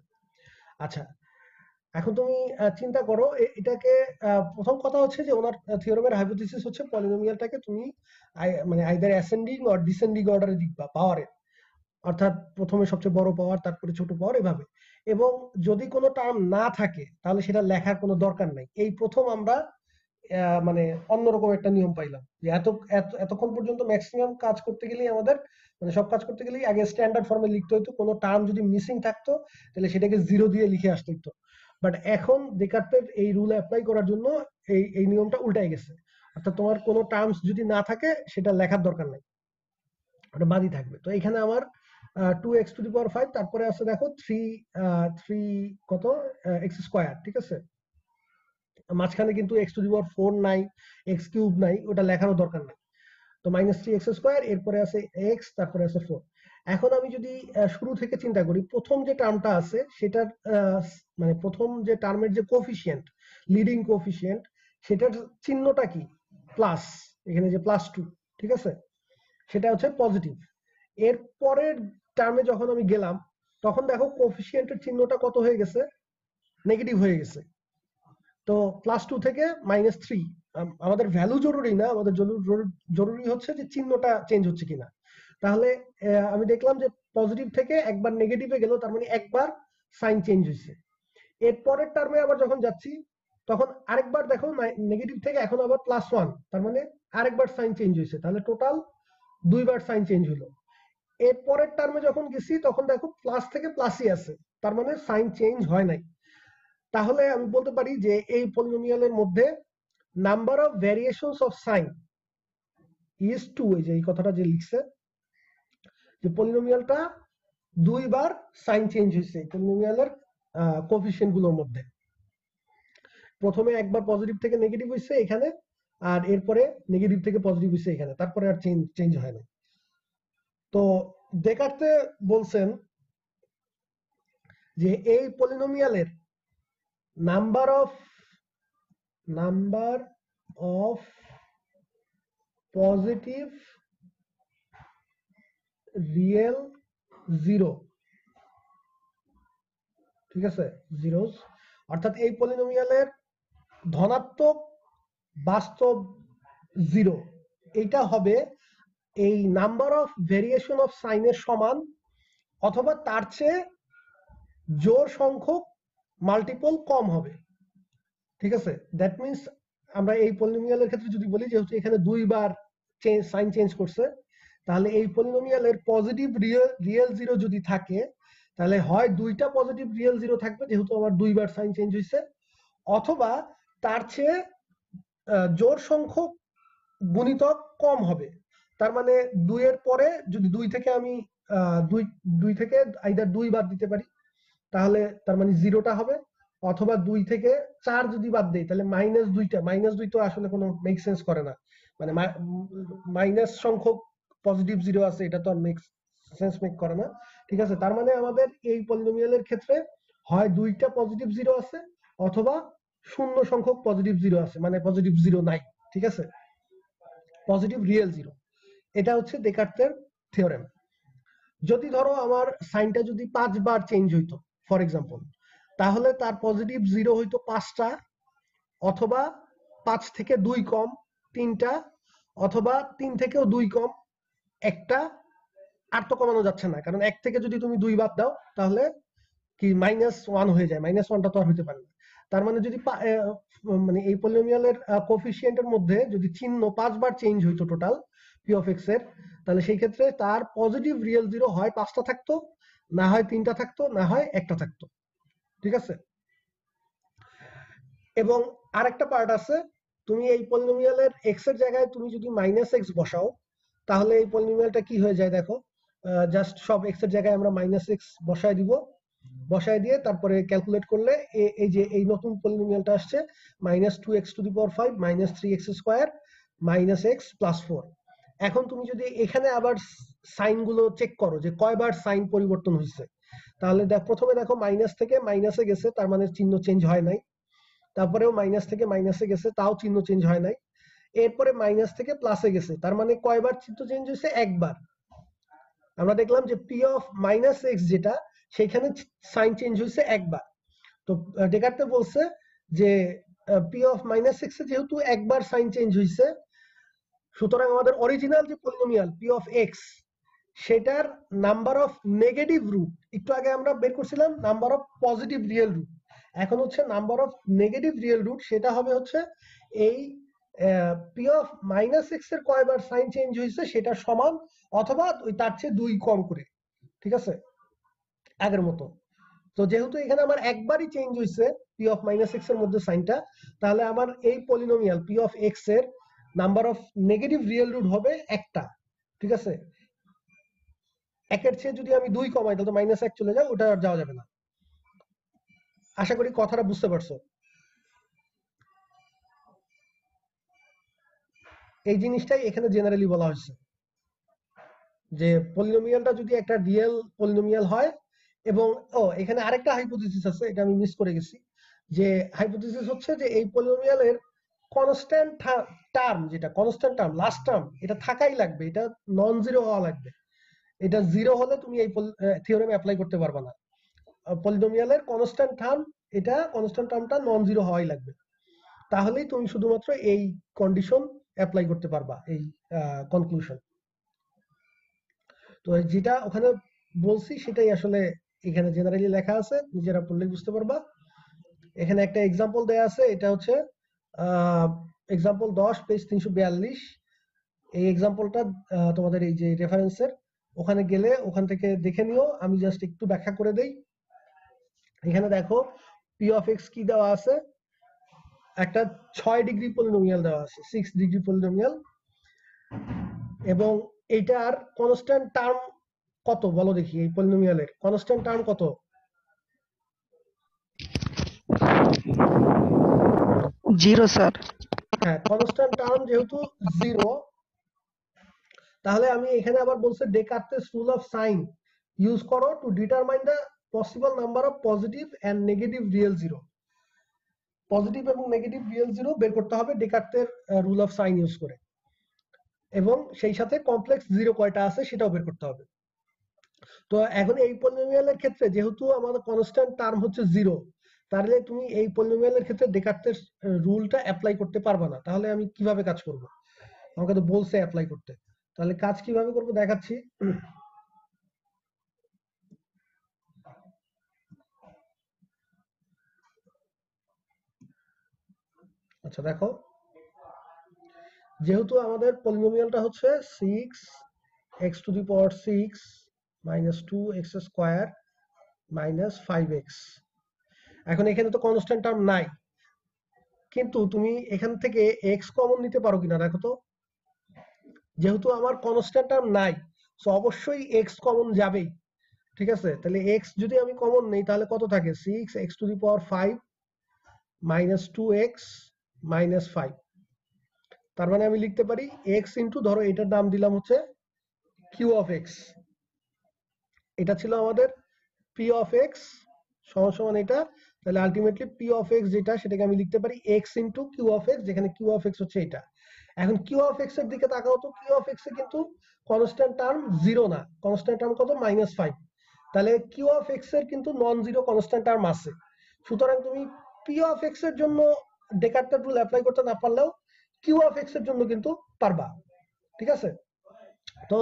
আচ্ছা, এখন তুমি চিন্তা করো, এটাকে প্রথম কথা হচ্ছে যে ওনার থিওরেমের হাইপোথিসিস হচ্ছে পলিনোমিয়ালটাকে তুমি মানে আইদার অ্যাসেন্ডিং অর ডিসেন্ডিং অর্ডারে লিখবা পাওয়ারের, অর্থাৎ প্রথমে সবচেয়ে বড় পাওয়ার, তারপরে ছোট পাওয়ার, এভাবে। এবং যদি কোনো টার্ম না থাকে তাহলে সেটা লেখার কোনো দরকার নাই। এই প্রথম আমরা মানে অন্যরকম একটা নিয়ম পাইলাম যে এতক্ষণ পর্যন্ত ম্যাক্সিমাম কাজ করতে গেলেই আমাদের, মানে সব কাজ করতে গেলেই আগে স্ট্যান্ডার্ড ফর্মে লিখতে হতো, কোনো টার্ম যদি মিসিং থাকতো তাহলে সেটাকে জিরো দিয়ে লিখে আসতে হতো। বাট এখন ডেকার্টের এই রুল অ্যাপ্লাই করার জন্য এই নিয়মটা উল্টাই গেছে, অর্থাৎ তোমার কোনো টার্মস যদি না থাকে সেটা লেখার দরকার নাই, ওটা বাদই থাকবে। তো এখানে আমার 2x to the power 5, তারপরে আছে দেখো 3 কত x স্কয়ার। ঠিক আছে, মাঝখানে কিন্তু x to the power 4 নাই, x কিউব নাই, ওটা লেখারও দরকার নাই। তো -3x স্কয়ার, এরপরে আছে x, তারপরে আছে 4। এখন আমি যদি শুরু থেকে চিন্তা করি, প্রথম যে টার্মটা আছে সেটার মানে প্রথম যে টার্মের যে কোফিশিয়েন্ট, লিডিং কোফিশিয়েন্ট, সেটার চিহ্নটা কি? প্লাস, এখানে যে +2। ঠিক আছে, সেটা হচ্ছে পজিটিভ। এর পরের টার্মে যখন আমি গেলাম, তখন দেখো কোফিশিয়েন্টের চিহ্নটা কত হয়ে গেছে? নেগেটিভ হয়ে গেছে। তো +2 থেকে -3। আমাদের ভ্যালু জরুরি না, আমাদের জরুরি হচ্ছে যে চিহ্নটা চেঞ্জ হচ্ছে কিনা। তাহলে আমি দেখলাম যে পজিটিভ থেকে একবার নেগেটিভে গেল, তার মানে একবার সাইন চেঞ্জ হয়েছে। এর পরের টার্মে আবার যখন যাচ্ছি, তখন আরেকবার দেখো নেগেটিভ থেকে এখন আবার +1, তার মানে আরেকবার সাইন চেঞ্জ হয়েছে, তাহলে টোটাল দুইবার সাইন চেঞ্জ হলো। এর পরের টার্মে যখন গেছি তখন দেখো প্লাস থেকে প্লাসই আছে, তার মানে সাইন চেঞ্জ হয় নাই। তাহলে আমি বলতে পারি যে এই পলিনোমিয়ালের মধ্যে number of variations of sign is 2। এই যে এই কথাটা যে লিখছে, যে পলিনোমিয়ালটা দুইবার সাইন চেঞ্জ হয়েছে পলিনোমিয়ালের কোফিশিয়েন্ট গুলোর মধ্যে। প্রথমে একবার পজিটিভ থেকে নেগেটিভ হয়েছে এখানে, আর এরপরে নেগেটিভ থেকে পজিটিভ হয়েছে এখানে, তারপরে আর চেঞ্জ হয় না। তো ডেকার্তে বলছেন যে এই পলিনোমিয়ালের number of positive real zero, ঠিক আছে, জিরোস, অর্থাৎ এই পলিনোমিয়ালের ধনাত্মক বাস্তব জিরো, এইটা হবে এই নাম্বার অফ ভেরিয়েশন অফ সাইনের সমান অথবা তার চেয়ে জোড় সংখ্যক মাল্টিপল কম হবে। ঠিক আছে, দ্যাট মিনস আমরা এই পলিনোমিয়ালের ক্ষেত্রে যদি বলি যেহেতু এখানে দুইবার সাইন চেঞ্জ করছে, তাহলে এই পলিনোমিয়ালের পজিটিভ রিয়েল জিরো যদি থাকে, তাহলে হয় দুইটা পজিটিভ রিয়েল জিরো থাকবে যেহেতু আমার দুইবার সাইন চেঞ্জ হয়েছে, অথবা তার চেয়ে জোড় সংখ্যক গুণিতক কম হবে। তার মানে 2 এর পরে যদি 2 থেকে আমি 2 থেকে আইদার 2 বাদ দিতে পারি, তাহলে তার মানে জিরোটা হবে, অথবা 2 থেকে 4 যদি বাদ দেই তাহলে -2টা, -2 তো আসলে কোনো মেক সেন্স করে না, মানে মাইনাস সংখ্যক পজিটিভ জিরো আছে, এটা তো আর মেক সেন্স মেক করে না। ঠিক আছে, তার মানে আমাদের এই পলিনোমিয়ালের ক্ষেত্রে হয় দুইটা পজিটিভ জিরো আছে অথবা শূন্য সংখ্যক পজিটিভ জিরো আছে, মানে পজিটিভ জিরো নাই, ঠিক আছে, পজিটিভ রিয়েল জিরো। এটা হচ্ছে ডেকার্তের থিওরেম। যদি ধরো আমার সাইনটা যদি 5 বার চেঞ্জ হইতো ফর এক্সাম্পল, তাহলে তার পজিটিভ জিরো হইতো 5টা, অথবা 5 থেকে 2 কম 3টা, অথবা 3 থেকেও 2 কম 1টা। আর তো কমানো যাচ্ছে না, কারণ 1 থেকে যদি তুমি 2 বাদ দাও তাহলে কি -1 হয়ে যায়, -1টা তো আর হইতে পারে না। তার মানে যদি মানে এই পলিনোমিয়ালের কোএফিসিয়েন্টের মধ্যে যদি চিহ্ন 5 বার চেঞ্জ হইতো টোটাল পি অফ এক্স এর, তাহলে সেই ক্ষেত্রে তার পজিটিভ রিয়েল জিরো হয় 5টা থাকতো, না হয় 3টা থাকতো, না হয় 1টা থাকতো, ঠিক আছে। এবং আরেকটা পার্ট আছে, তুমি এই পলিনোমিয়ালের এক্স এর জায়গায় তুমি যদি -x বসাও, তাহলে এই পলিনোমিয়ালটা কি হয়ে যায় দেখো, জাস্ট সব x এর জায়গায় আমরা -x বসায় দিব, বসায় দিয়ে তারপরে ক্যালকুলেট করলে এই যে এই নতুন পলিনোমিয়ালটা আসছে -2x⁵ -3x² -x + 4। এখন তুমি যদি এখানে আবার সাইন গুলো চেক করো যে কয়বার সাইন পরিবর্তন হয়েছে, তাহলে প্রথমে দেখো মাইনাস থেকে মাইনাসে গেছে, তার মানে চিহ্ন চেঞ্জ হয় নাই। তারপরেও মাইনাস থেকে মাইনাসে গেছে, তাও চিহ্ন চেঞ্জ হয় নাই। এরপরে মাইনাস থেকে প্লাসে গেছে, তার মানে কয়বার চিহ্ন চেঞ্জ হয়েছে? একবার। আমরা দেখলাম যে পি অফ -x যেটা, সেখানে সাইন চেঞ্জ হয়েছে একবার। তো ডেকার্তে বলছে যে পি অফ -x এ যেহেতু একবার সাইন চেঞ্জ হয়েছে, সুতরাং আমাদের অরিজিনাল যে পলিনোমিয়াল পি অফ এক্স, সেটার নাম্বার অফ নেগেটিভ রুট, একটু আগে আমরা বের করছিলাম number of positive real root, এখন হচ্ছে number of negative real root, সেটা হবে হচ্ছে এই পি অফ -x এর কয়বার সাইন চেঞ্জ হয়েছে সেটা সমান, অথবা তার চেয়ে 2 কম করে, ঠিক আছে, আগের মতো। তো যেহেতু এখানে আমার একবারই চেঞ্জ হয়েছে পি অফ -x এর মধ্যে সাইনটা, তাহলে আমার এই পলিনোমিয়াল পি অফ এক্স এর number of negative real root হবে একটা, ঠিক আছে। একের চেয়ে যদি আমি 2 কমাই তাহলে -1 চলে যায়, ওটা আর যাওয়া যাবে না। আশা করি কথাটা বুঝতে পারছো। এই জিনিসটাই এখানে জেনারেলি বলা হয়েছে যে পলিনোমিয়ালটা যদি একটা রিয়েল পলিনোমিয়াল হয়, এবং এখানে আরেকটা হাইপোথিসিস আছে, এটা আমি মিস করে গেছি, যে হাইপোথিসিস হচ্ছে যে এই পলিনোমিয়ালের কনস্ট্যান্ট টার্ম, যেটা কনস্ট্যান্ট টার্ম লাস্ট টার্ম, এটা থাকাই লাগবে, এটা নন জিরো হওয়া লাগবে। এটা জিরো হলে তুমি এই থিওরেম অ্যাপ্লাই করতে পারবে না। পলিনোমিয়ালের কনস্ট্যান্ট টার্ম, এটা কনস্ট্যান্ট টার্মটা নন জিরো হওয়াই লাগবে, তাহলেই তুমি শুধুমাত্র এই কন্ডিশন অ্যাপ্লাই করতে পারবা, এই কনক্লুশন। তো যেটা ওখানে বলছি সেটাই আসলে এখানে জেনারেলি লেখা আছে, নিজেরা পড়লে বুঝতে পারবা। এখানে একটা এক্সাম্পল দেয়া আছে, এটা হচ্ছে এক্সাম্পল 10 পেজ 342। এই এক্সাম্পলটা তোমাদের এই যে রেফারেন্সের ওখানে গেলে ওখান থেকে দেখে নিও, আমি জাস্ট একটু ব্যাখ্যা করে দেই। এখানে দেখো পি অফ এক্স কি দেওয়া আছে, একটা 6 ডিগ্রি পলিনোমিয়াল দেওয়া আছে, 6 ডিগ্রি পলিনোমিয়াল, এবং এইটার কনস্ট্যান্ট টার্ম কত বলো দেখি, এই পলিনোমিয়ালের কনস্ট্যান্ট টার্ম কত? 0 স্যার। হ্যাঁ, কনস্ট্যান্ট টার্ম যেহেতু 0, তাহলে আমি এখানে আবার বলছে Descartes rule of sign use করো to determine the possible number of positive and negative real zero. Positive এবং নেগেটিভ রিয়েল জিরো বের করতে হবে ডেকার্তের রুল অফ সাইন ইউজ করে, এবং সেই সাথে কমপ্লেক্স জিরো কয়টা আছে সেটাও বের করতে হবে। তো এখন এই পলিনোমিয়ালের ক্ষেত্রে যেহেতু আমাদের কনস্ট্যান্ট টার্ম হচ্ছে 0, তাহলে তুমি এই পলিনোমিয়ালের ক্ষেত্রে ডেকার্তের রুলটা অ্যাপ্লাই করতে পারবে না। তাহলে আমি কিভাবে কাজ করব? আমাকে তো বলছে অ্যাপ্লাই করতে, তাহলে কাজ কিভাবে করব দেখাচ্ছি। আচ্ছা দেখো, যেহেতু আমাদের পলিনোমিয়ালটা হচ্ছে 6x⁶ -2x² -5x, এখন এখানে তো কনস্ট্যান্ট টার্ম নাই, কিন্তু তুমি এখান থেকে x কমন নিতে পারো কিনা দেখো তো। যেহেতু আমার কনস্ট্যান্ট টার্ম নাই, সো অবশ্যই x কমন যাবেই, ঠিক আছে। তাহলে x যদি আমি কমন নেই তাহলে কত থাকে? 6x⁵ -2x -5। তার মানে আমি লিখতে পারি x ইন্টু, ধরো এটার নাম দিলাম হচ্ছে q অফ x, এটা ছিল আমাদের p অফ x সমান সমান এটা, তাহলে আলটিমেটলি পি অফ এক্স যেটা সেটাকে আমি লিখতে পারি x into Q of x, যেখানে কিউ অফ এক্স হচ্ছে এটা। এখন কিউ অফ এক্স এর দিকে তাকাও তো, কিউ অফ এক্স এ কিন্তু কনস্ট্যান্ট টার্ম জিরো না, কনস্ট্যান্ট টার্ম কত -5, তাহলে কিউ অফ এক্স এর কিন্তু নন জিরো কনস্ট্যান্ট টার্ম আছে। সুতরাং তুমি পি অফ এক্স এর জন্য ডেকার্টের রুল অ্যাপ্লাই করতে না পারলেও কিউ অফ এক্স এর জন্য কিন্তু পারবা, ঠিক আছে? তো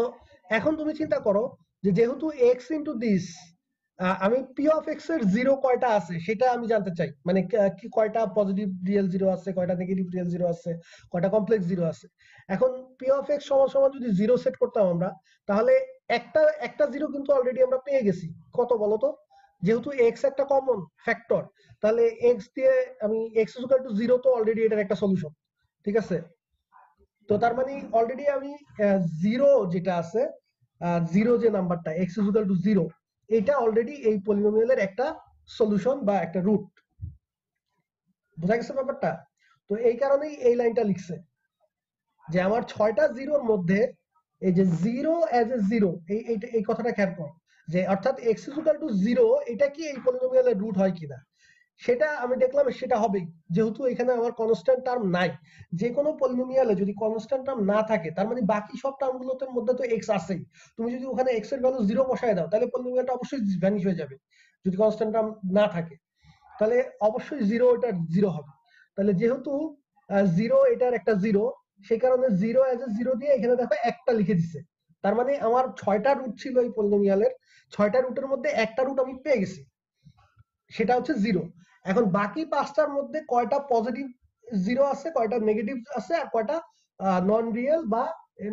এখন তুমি চিন্তা করো যে যেহেতু এক্স ইন্টু দিস, আমি পি অফ এক্স এর জিরো কয়টা আছে সেটা আমি জানতে চাই, মানে কি কয়টা পজিটিভ রিয়েল জিরো আছে, কয়টা নেগেটিভ রিয়েল জিরো আছে, কয়টা কমপ্লেক্স জিরো আছে। এখন পি অফ এক্স সমান সমান যদি জিরো সেট করতাম আমরা, তাহলে একটা জিরো কিন্তু অলরেডি আমরা পেয়ে গেছি। কত বলো তো? যেহেতু এক্স একটা কমন ফ্যাক্টর, তাহলে এক্স দিয়ে আমি এক্স ইকুয়াল টু জিরো, তো অলরেডি এটার একটা সলিউশন, ঠিক আছে? তো তার মানে অলরেডি আমি জিরো যেটা আছে, জিরো যে নাম্বারটা এক্স ইকুয়াল টু জিরো, এটা অলরেডি এই পলিনোমিয়ালের একটা সলিউশন বা একটা রুট। বোঝা গেছে ব্যাপারটা? তো এই কারণেই এই লাইনটা লিখছে যে আমার 6টা জিরোর মধ্যে এই যে জিরো অ্যাজ এ জিরো, এই কথাটা খেয়াল করো, যে অর্থাৎ এক্স ইকুয়াল টু জিরো এটা কি এই পলিনোমিয়ালের রুট হয় কিনা, সেটা আমি দেখলাম সেটা হবেই, যেহেতু এখানে আমার কনস্ট্যান্ট টার্ম নাই। যে কোনো পলিনোমিয়ালে যদি কনস্ট্যান্ট টার্ম না থাকে, তার মানে বাকি সব টার্মগুলোর মধ্যে তো এক্স আছেই। তুমি যদি ওখানে এক্স এর ভ্যালু জিরো বসায় দাও, তাহলে পলিনোমিয়ালটা অবশ্যই ভ্যানিশ হয়ে যাবে। যদি কনস্ট্যান্ট টার্ম না থাকে, তাহলে অবশ্যই জিরো এটা জিরো হবে। তাহলে যেহেতু জিরো এটার একটা জিরো, সেই কারণে জিরো অ্যাজ এ জিরো দিয়ে এখানে দেখো একটা লিখে দিছে। তার মানে আমার 6টা রুট ছিল এই পলিনোমিয়ালের, 6টা রুটের মধ্যে একটা রুট আমি পেয়ে গেছি, সেটা হচ্ছে জিরো। এখন বাকি 5টার মধ্যে কয়টা পজিটিভ জিরো আছে, কয়টা নেগেটিভ আছে, আর কয়টা নন রিয়েল, বা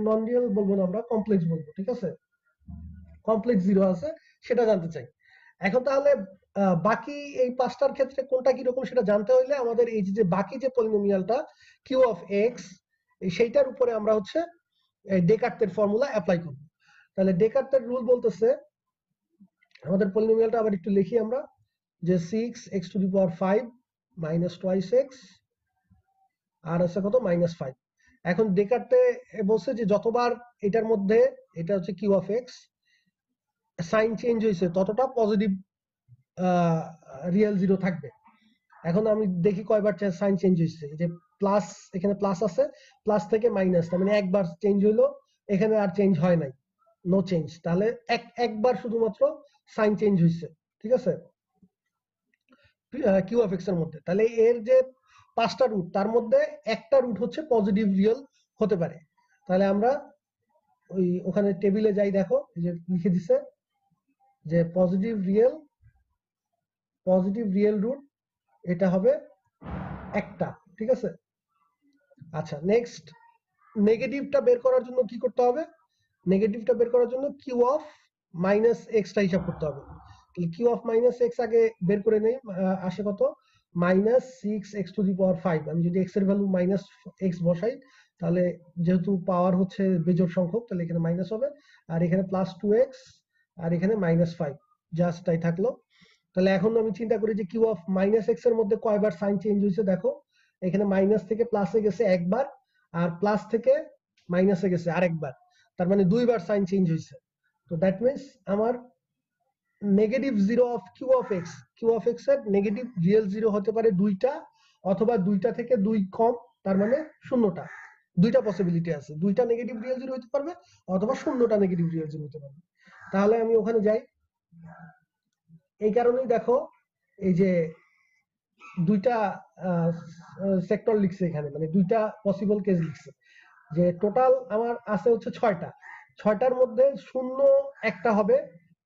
নন রিয়েল বলবো না, আমরা কমপ্লেক্স বলবো, ঠিক আছে? কমপ্লেক্স জিরো আছে, সেটা জানতে চাই। এখন তাহলে বাকি এই 5টার ক্ষেত্রে কোনটা কিরকম সেটা জানতে হইলে আমাদের এই যে বাকি যে পলিনোমিয়ালটা কিউ অফ এক্স, সেইটার উপরে আমরা হচ্ছে ডেকার্টের ফর্মুলা অ্যাপ্লাই করব। তাহলে ডেকার্টের রুল বলতেছে, আমাদের পলিনোমিয়ালটা আবার একটু লিখি আমরা, যে 6x⁵ মাইনাস টোয়াইস এক্স আর আছে কত -5। এখন ডেকার্টে বলছে যে যতবার এটার মধ্যে, এটা হচ্ছে Q of x, sign change হয়েছে ততটা পজিটিভ রিয়েল জিরো থাকবে। এখন আমি দেখি কয়বার সাইন চেঞ্জ হয়েছে, যে প্লাস, এখানে প্লাস আছে, প্লাস থেকে মাইনাস, তার মানে একবার চেঞ্জ হইলো, এখানে আর চেঞ্জ হয় নাই, নো চেঞ্জ। তাহলে একবার শুধুমাত্র সাইন চেঞ্জ হয়েছে, ঠিক আছে, কিউ অফ এক্স এর মধ্যে। তাহলে এর যে 5টা রুট, তার মধ্যে একটা রুট হচ্ছে পজিটিভ রিয়েল হতে পারে। তাহলে আমরা ওখানে টেবিলে যাই, দেখো এই যে লিখে দিছে যে পজিটিভ রিয়েল রুট এটা হবে একটা, ঠিক আছে? আচ্ছা, নেক্সট নেগেটিভটা বের করার জন্য কি করতে হবে? নেগেটিভটা বের করার জন্য কিউ অফ মাইনাস এক্সটা হিসাব করতে হবে। কিউ অফ মাইনাস এক্স আগে বের করে নেই, আসে কত, -6x⁵। আমি যদি এক্স এর ভ্যালু -x বসাই, তাহলে যেহেতু পাওয়ার হচ্ছে বেজোড় সংখ্যক, তাহলে এখানে মাইনাস হবে, আর এখানে +2x, আর এখানে -5, জাস্ট তাই থাকলো। তাহলে এখন আমি চিন্তা করি যে কিউ অফ -x এর মধ্যে কয়বার সাইন চেঞ্জ হয়েছে, দেখো এখানে মাইনাস থেকে প্লাসে গেছে একবার, আর প্লাস থেকে মাইনাসে গেছে আরেকবার, তার মানে 2বার সাইন চেঞ্জ হয়েছে। তো দ্যাট মিনস আমার negative zero of Q of x এর নেগেটিভ রিয়েল জিরো হতে পারে 2টা, অথবা 2টা থেকে 2 কম, তার মানে 0টা। 2টা পসিবিলিটি আছে, 2টা নেগেটিভ রিয়েল জিরো হতে পারবে, অথবা 0টা নেগেটিভ রিয়েল জিরো হতে পারবে। তাহলে আমি ওখানে যাই, এই কারণেই দেখো এই যে 2টা সেক্টর লিখছে এখানে, মানে 2টা পসিবল কেস লিখছে, যে টোটাল আমার আছে হচ্ছে 6টার মধ্যে 0 একটা হবে,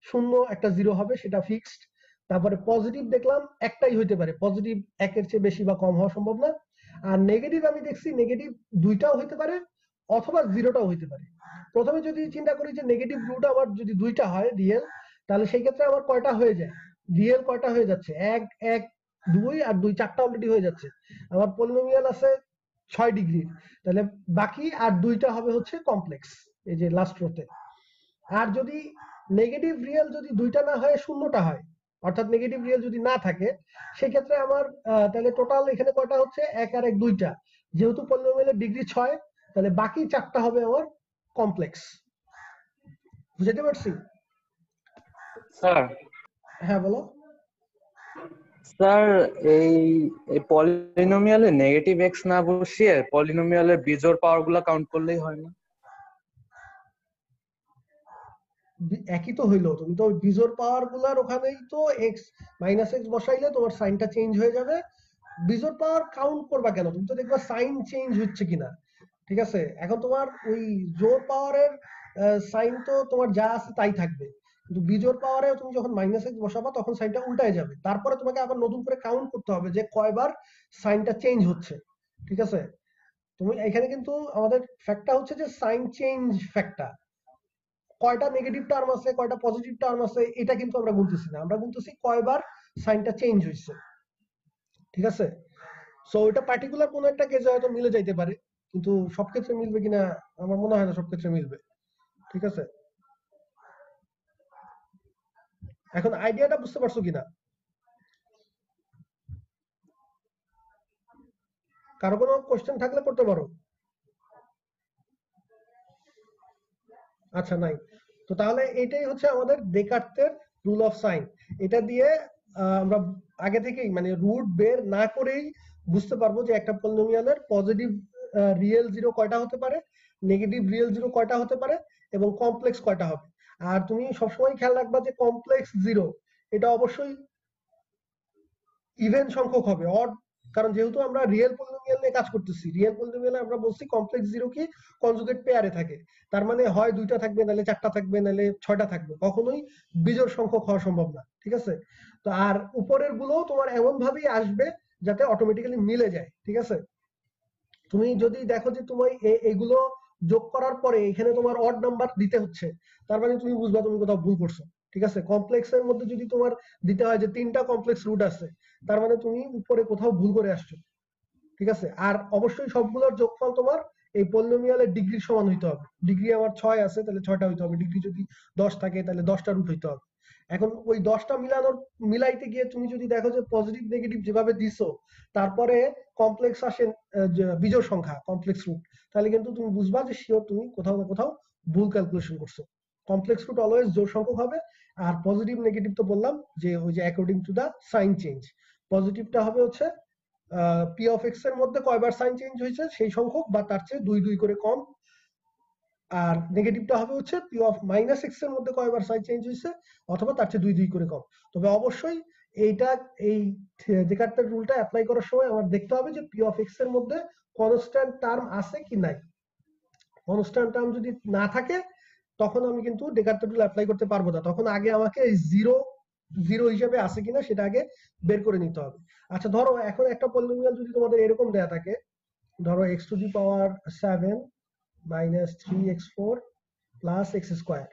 0 একটা 0 হবে, সেটা ফিক্সড। তারপরে পজিটিভ দেখলাম একটাই হইতে পারে, পজিটিভ একের চেয়ে বেশি বা কম হওয়া সম্ভব না। আর নেগেটিভ আমি দেখছি নেগেটিভ 2টাও হইতে পারে, অথবা 0টাও হইতে পারে। প্রথমে যদি চিন্তা করি যে নেগেটিভ রুট আমার যদি 2টা হয় রিয়েল, তাহলে সেই ক্ষেত্রে আমার কয়টা হয়ে যায়, রিয়েল কয়টা হয়ে যাচ্ছে, 1 1 2 আর 2 4টা অলরেডি হয়ে যাচ্ছে। আমার পলিনোমিয়াল আছে 6 ডিগ্রির, তাহলে বাকি আর 2টা হবে হচ্ছে কমপ্লেক্স, এই যে লাস্ট রোতে। আর যদি নেগেটিভ রিয়েল যদি 2টা না হয় 0টা হয়, অর্থাৎ নেগেটিভ রিয়েল যদি না থাকে, সেই ক্ষেত্রে আমার তাহলে টোটাল এখানে কয়টা হচ্ছে, 1 আর 1 2টা। যেহেতু পলিনোমিয়ালের ডিগ্রি 6, তাহলে বাকি 4টা হবে আমার কমপ্লেক্স। বুঝতে পারছি? স্যার হ্যাঁ বলো। স্যার এই এই পলিনোমিয়ালে নেগেটিভ এক্স না বসিয়ে পলিনোমিয়ালের বিজোড় পাওয়ার গুলা কাউন্ট করলেই হয় না? একই তো হইলো, তুমি তো বিজোড় পাওয়ার গুলার ওখানেই তো এক্স মাইনাস এক্স বসাইলে তোমার সাইনটা চেঞ্জ হয়ে যাবে। বিজোড় পাওয়ার কাউন্ট করবা কেন? তুমি তো দেখবা সাইন চেঞ্জ হচ্ছে কিনা। ঠিক আছে, এখন তোমার ওই জোড় পাওয়ারের সাইন তো তোমার যা আছে তাই থাকবে, কিন্তু বিজোড় পাওয়ারে তুমি যখন মাইনাস এক্স বসাবা তখন সাইনটা উল্টায় যাবে। তারপরে তোমাকে আবার নতুন করে কাউন্ট করতে হবে যে কয়বার সাইনটা চেঞ্জ হচ্ছে। ঠিক আছে, তুমি এখানে কিন্তু আমাদের ফ্যাক্টটা হচ্ছে যে সাইন চেঞ্জ ফ্যাক্টটা, কয়টা নেগেটিভ টার্ম আছে কয়টা পজিটিভ টার্ম আছে এটা কিন্তু আমরা গুনতেছি না, আমরা গুনতেছি কয়বার সাইনটা চেঞ্জ হয়েছে। ঠিক আছে, সো এটা পার্টিকুলার কোন একটা কেসে হয়তো মিলে যাইতে পারে, কিন্তু সব ক্ষেত্রে মিলবে কিনা আমার মনে হয় না সব ক্ষেত্রে মিলবে। ঠিক আছে, এখন আইডিয়াটা বুঝতে পারছো কিনা? কারো কোনো কোশ্চেন থাকলে করতে পারো। আচ্ছা নাই, তো তাহলে এটাই হচ্ছে আমাদের ডেকার্তের রুল অফ সাইন। এটা দিয়ে আমরা আগে থেকেই মানে রুট বের না করেই বুঝতে পারবো যে একটা পলিনোমিয়ালের পজিটিভ রিয়েল জিরো কয়টা হতে পারে, নেগেটিভ রিয়েল জিরো কয়টা হতে পারে, এবং কমপ্লেক্স কয়টা হবে। আর তুমি সবসময় খেয়াল রাখবা যে কমপ্লেক্স জিরো এটা অবশ্যই ইভেন সংখ্যক হবে, অড। কারণ যেহেতু আমরা রিয়েল পলিনোমিয়াল নিয়ে কাজ করতেছি, রিয়েল পলিনোমিয়ালে আমরা বলছি কমপ্লেক্স জিরো কি কনজুগেট পেয়ারে থাকে, তার মানে হয় দুইটা থাকবে, নাহলে চারটা থাকবে, নাহলে ছয়টা থাকবে, কখনোই বিজোড় সংখ্যক হওয়া সম্ভব না। ঠিক আছে, তো আর উপরের গুলো তোমার এমন ভাবেই আসবে যাতে অটোমেটিক্যালি মিলে যায়। ঠিক আছে, তুমি যদি দেখো যে তুমি এগুলো যোগ করার পরে এখানে তোমার অড নাম্বার দিতে হচ্ছে, তার মানে তুমি বুঝবা তুমি কোথাও ভুল করছো। ঠিক আছে, কমপ্লেক্স এর মধ্যে যদি তোমার দিতে হয় যে 3টা কমপ্লেক্স রুট আছে, তার মানে তুমি উপরে কোথাও ভুল করে আসছো। ঠিক আছে, আর অবশ্যই সবগুলোর যোগফল তোমার এই পলিনোমিয়ালের ডিগ্রির সমান হইতে হবে। ডিগ্রি আমার 6 আছে, তাহলে 6টা হইতে হবে। ডিগ্রি যদি 10 থাকে তাহলে 10টা রুট হইতে হবে। এখন ওই 10টা মিলাইতে গিয়ে তুমি যদি দেখো যে পজিটিভ নেগেটিভ যেভাবে দিছো, তারপরে কমপ্লেক্স আসে বিজোড় সংখ্যা কমপ্লেক্স রুট, তাহলে কিন্তু তুমি বুঝবা যে শিওর তুমি কোথাও না কোথাও ভুল ক্যালকুলেশন করছো। কমপ্লেক্স রুট অলওয়েজ জোড় সংখ্যক হবে। আর পজিটিভ নেগেটিভ তো বললাম যে ওই যে according to the sign change. পজিটিভটা হবে হচ্ছে পি অফ এক্স এর মধ্যে কয়বার সাইন চেঞ্জ হয়েছে সেই সংখ্যক বা তার চেয়ে 2 করে কম, আর নেগেটিভটা হবে হচ্ছে পি অফ মাইনাস এক্স এর মধ্যে কয়বার সাইন চেঞ্জ হয়েছে অথবা তার চেয়ে 2 করে কম। তবে অবশ্যই এইটা এই ডেকার্তের রুলটা অ্যাপ্লাই করার সময় আমার দেখতে হবে যে পি অফ এক্স এর মধ্যে কনস্ট্যান্ট টার্ম আছে কি নাই। কনস্ট্যান্ট টার্ম যদি না থাকে তখন আমি কিন্তু ডেকার্তের রুল অ্যাপ্লাই করতে পারবো না, তখন আগে আমাকে জিরো জিরো হিসেবে আছে কিনা সেটা আগে বের করে নিতে হবে। আচ্ছা ধরো এখন একটা পলিনোমিয়াল যদি তোমাদের এরকম দেয়া থাকে, ধরো x to the power 7 minus 3x4 plus x square,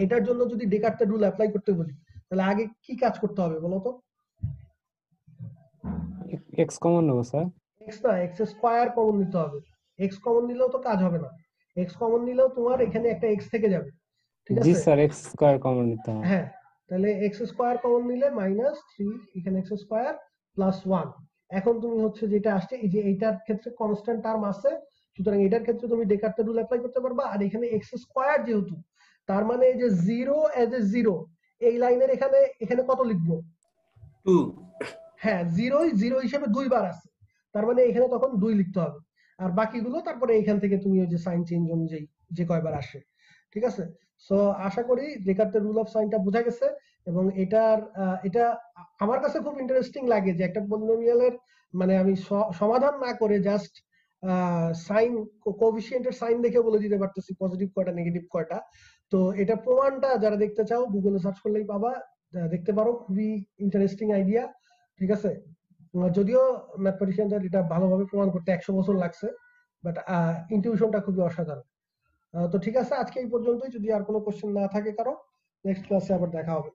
এটার জন্য যদি ডেকার্তের রুল অ্যাপ্লাই করতে বলি তাহলে আগে কি কাজ করতে হবে বলো তো? এক্স কমন নেবো স্যার। এক্স না, এক্স স্কোয়ার কমন নিতে হবে। এক্স কমন নিলেও তো কাজ হবে না, এক্স কমন নিলেও তোমার এখানে একটা এক্স থেকে যাবে। ঠিক জি আছে, স্যার, এক্স স্কোয়ার কমন নিতে হবে। হ্যাঁ, তাহলে এক্স স্কোয়ার কমন নিলে মাইনাস 3 এখানে এক্স স্কোয়ার প্লাস 1। এখন তুমি হচ্ছে যেটা আসছে এই যে এইটার ক্ষেত্রে কনস্ট্যান্ট টার্ম আছে, সুতরাং এটার ক্ষেত্রে তুমি ডেকার্তের রুল অ্যাপ্লাই করতে পারবা। আর এখানে এক্স স্কোয়ার যেহেতু, তার মানে এই যে জিরো এজ এ জিরো, এই লাইনের এখানে এখানে কত লিখবো? 2 হ্যাঁ, জিরো হিসেবে 2বার আছে, তার মানে এখানে তখন 2 লিখতে হবে। আর বাকিগুলো তারপরে এখান থেকে তুমি ওই যে সাইন চেঞ্জ অনুযায়ী যে কয়বার আসে। ঠিক আছে, সো আশা করি ডেকার্তের রুল অফ সাইনটা বোঝা গেছে। এবং এটা আমার কাছে খুব ইন্টারেস্টিং লাগে যে একটা পলিনোমিয়ালের মানে আমি সমাধান না করে জাস্ট সাইন কোএফিসিয়েন্টের সাইন দেখে বলে দিতে পারতেছি পজিটিভ কয়টা নেগেটিভ কয়টা। তো এটা প্রমাণটা যারা দেখতে চাও গুগলে সার্চ করলেই পাবা, দেখতে পারো, খুবই ইন্টারেস্টিং আইডিয়া। ঠিক আছে, যদিও ম্যাথমেটিশিয়ানদের এটা ভালোভাবে প্রমাণ করতে 100 বছর লাগছে, বাট ইনটিউশনটা খুবই অসাধারণ। তো ঠিক আছে, আজকে এই পর্যন্তই। যদি আর কোনো কোশ্চেন না থাকে কারো, নেক্সট ক্লাসে আবার দেখা হবে।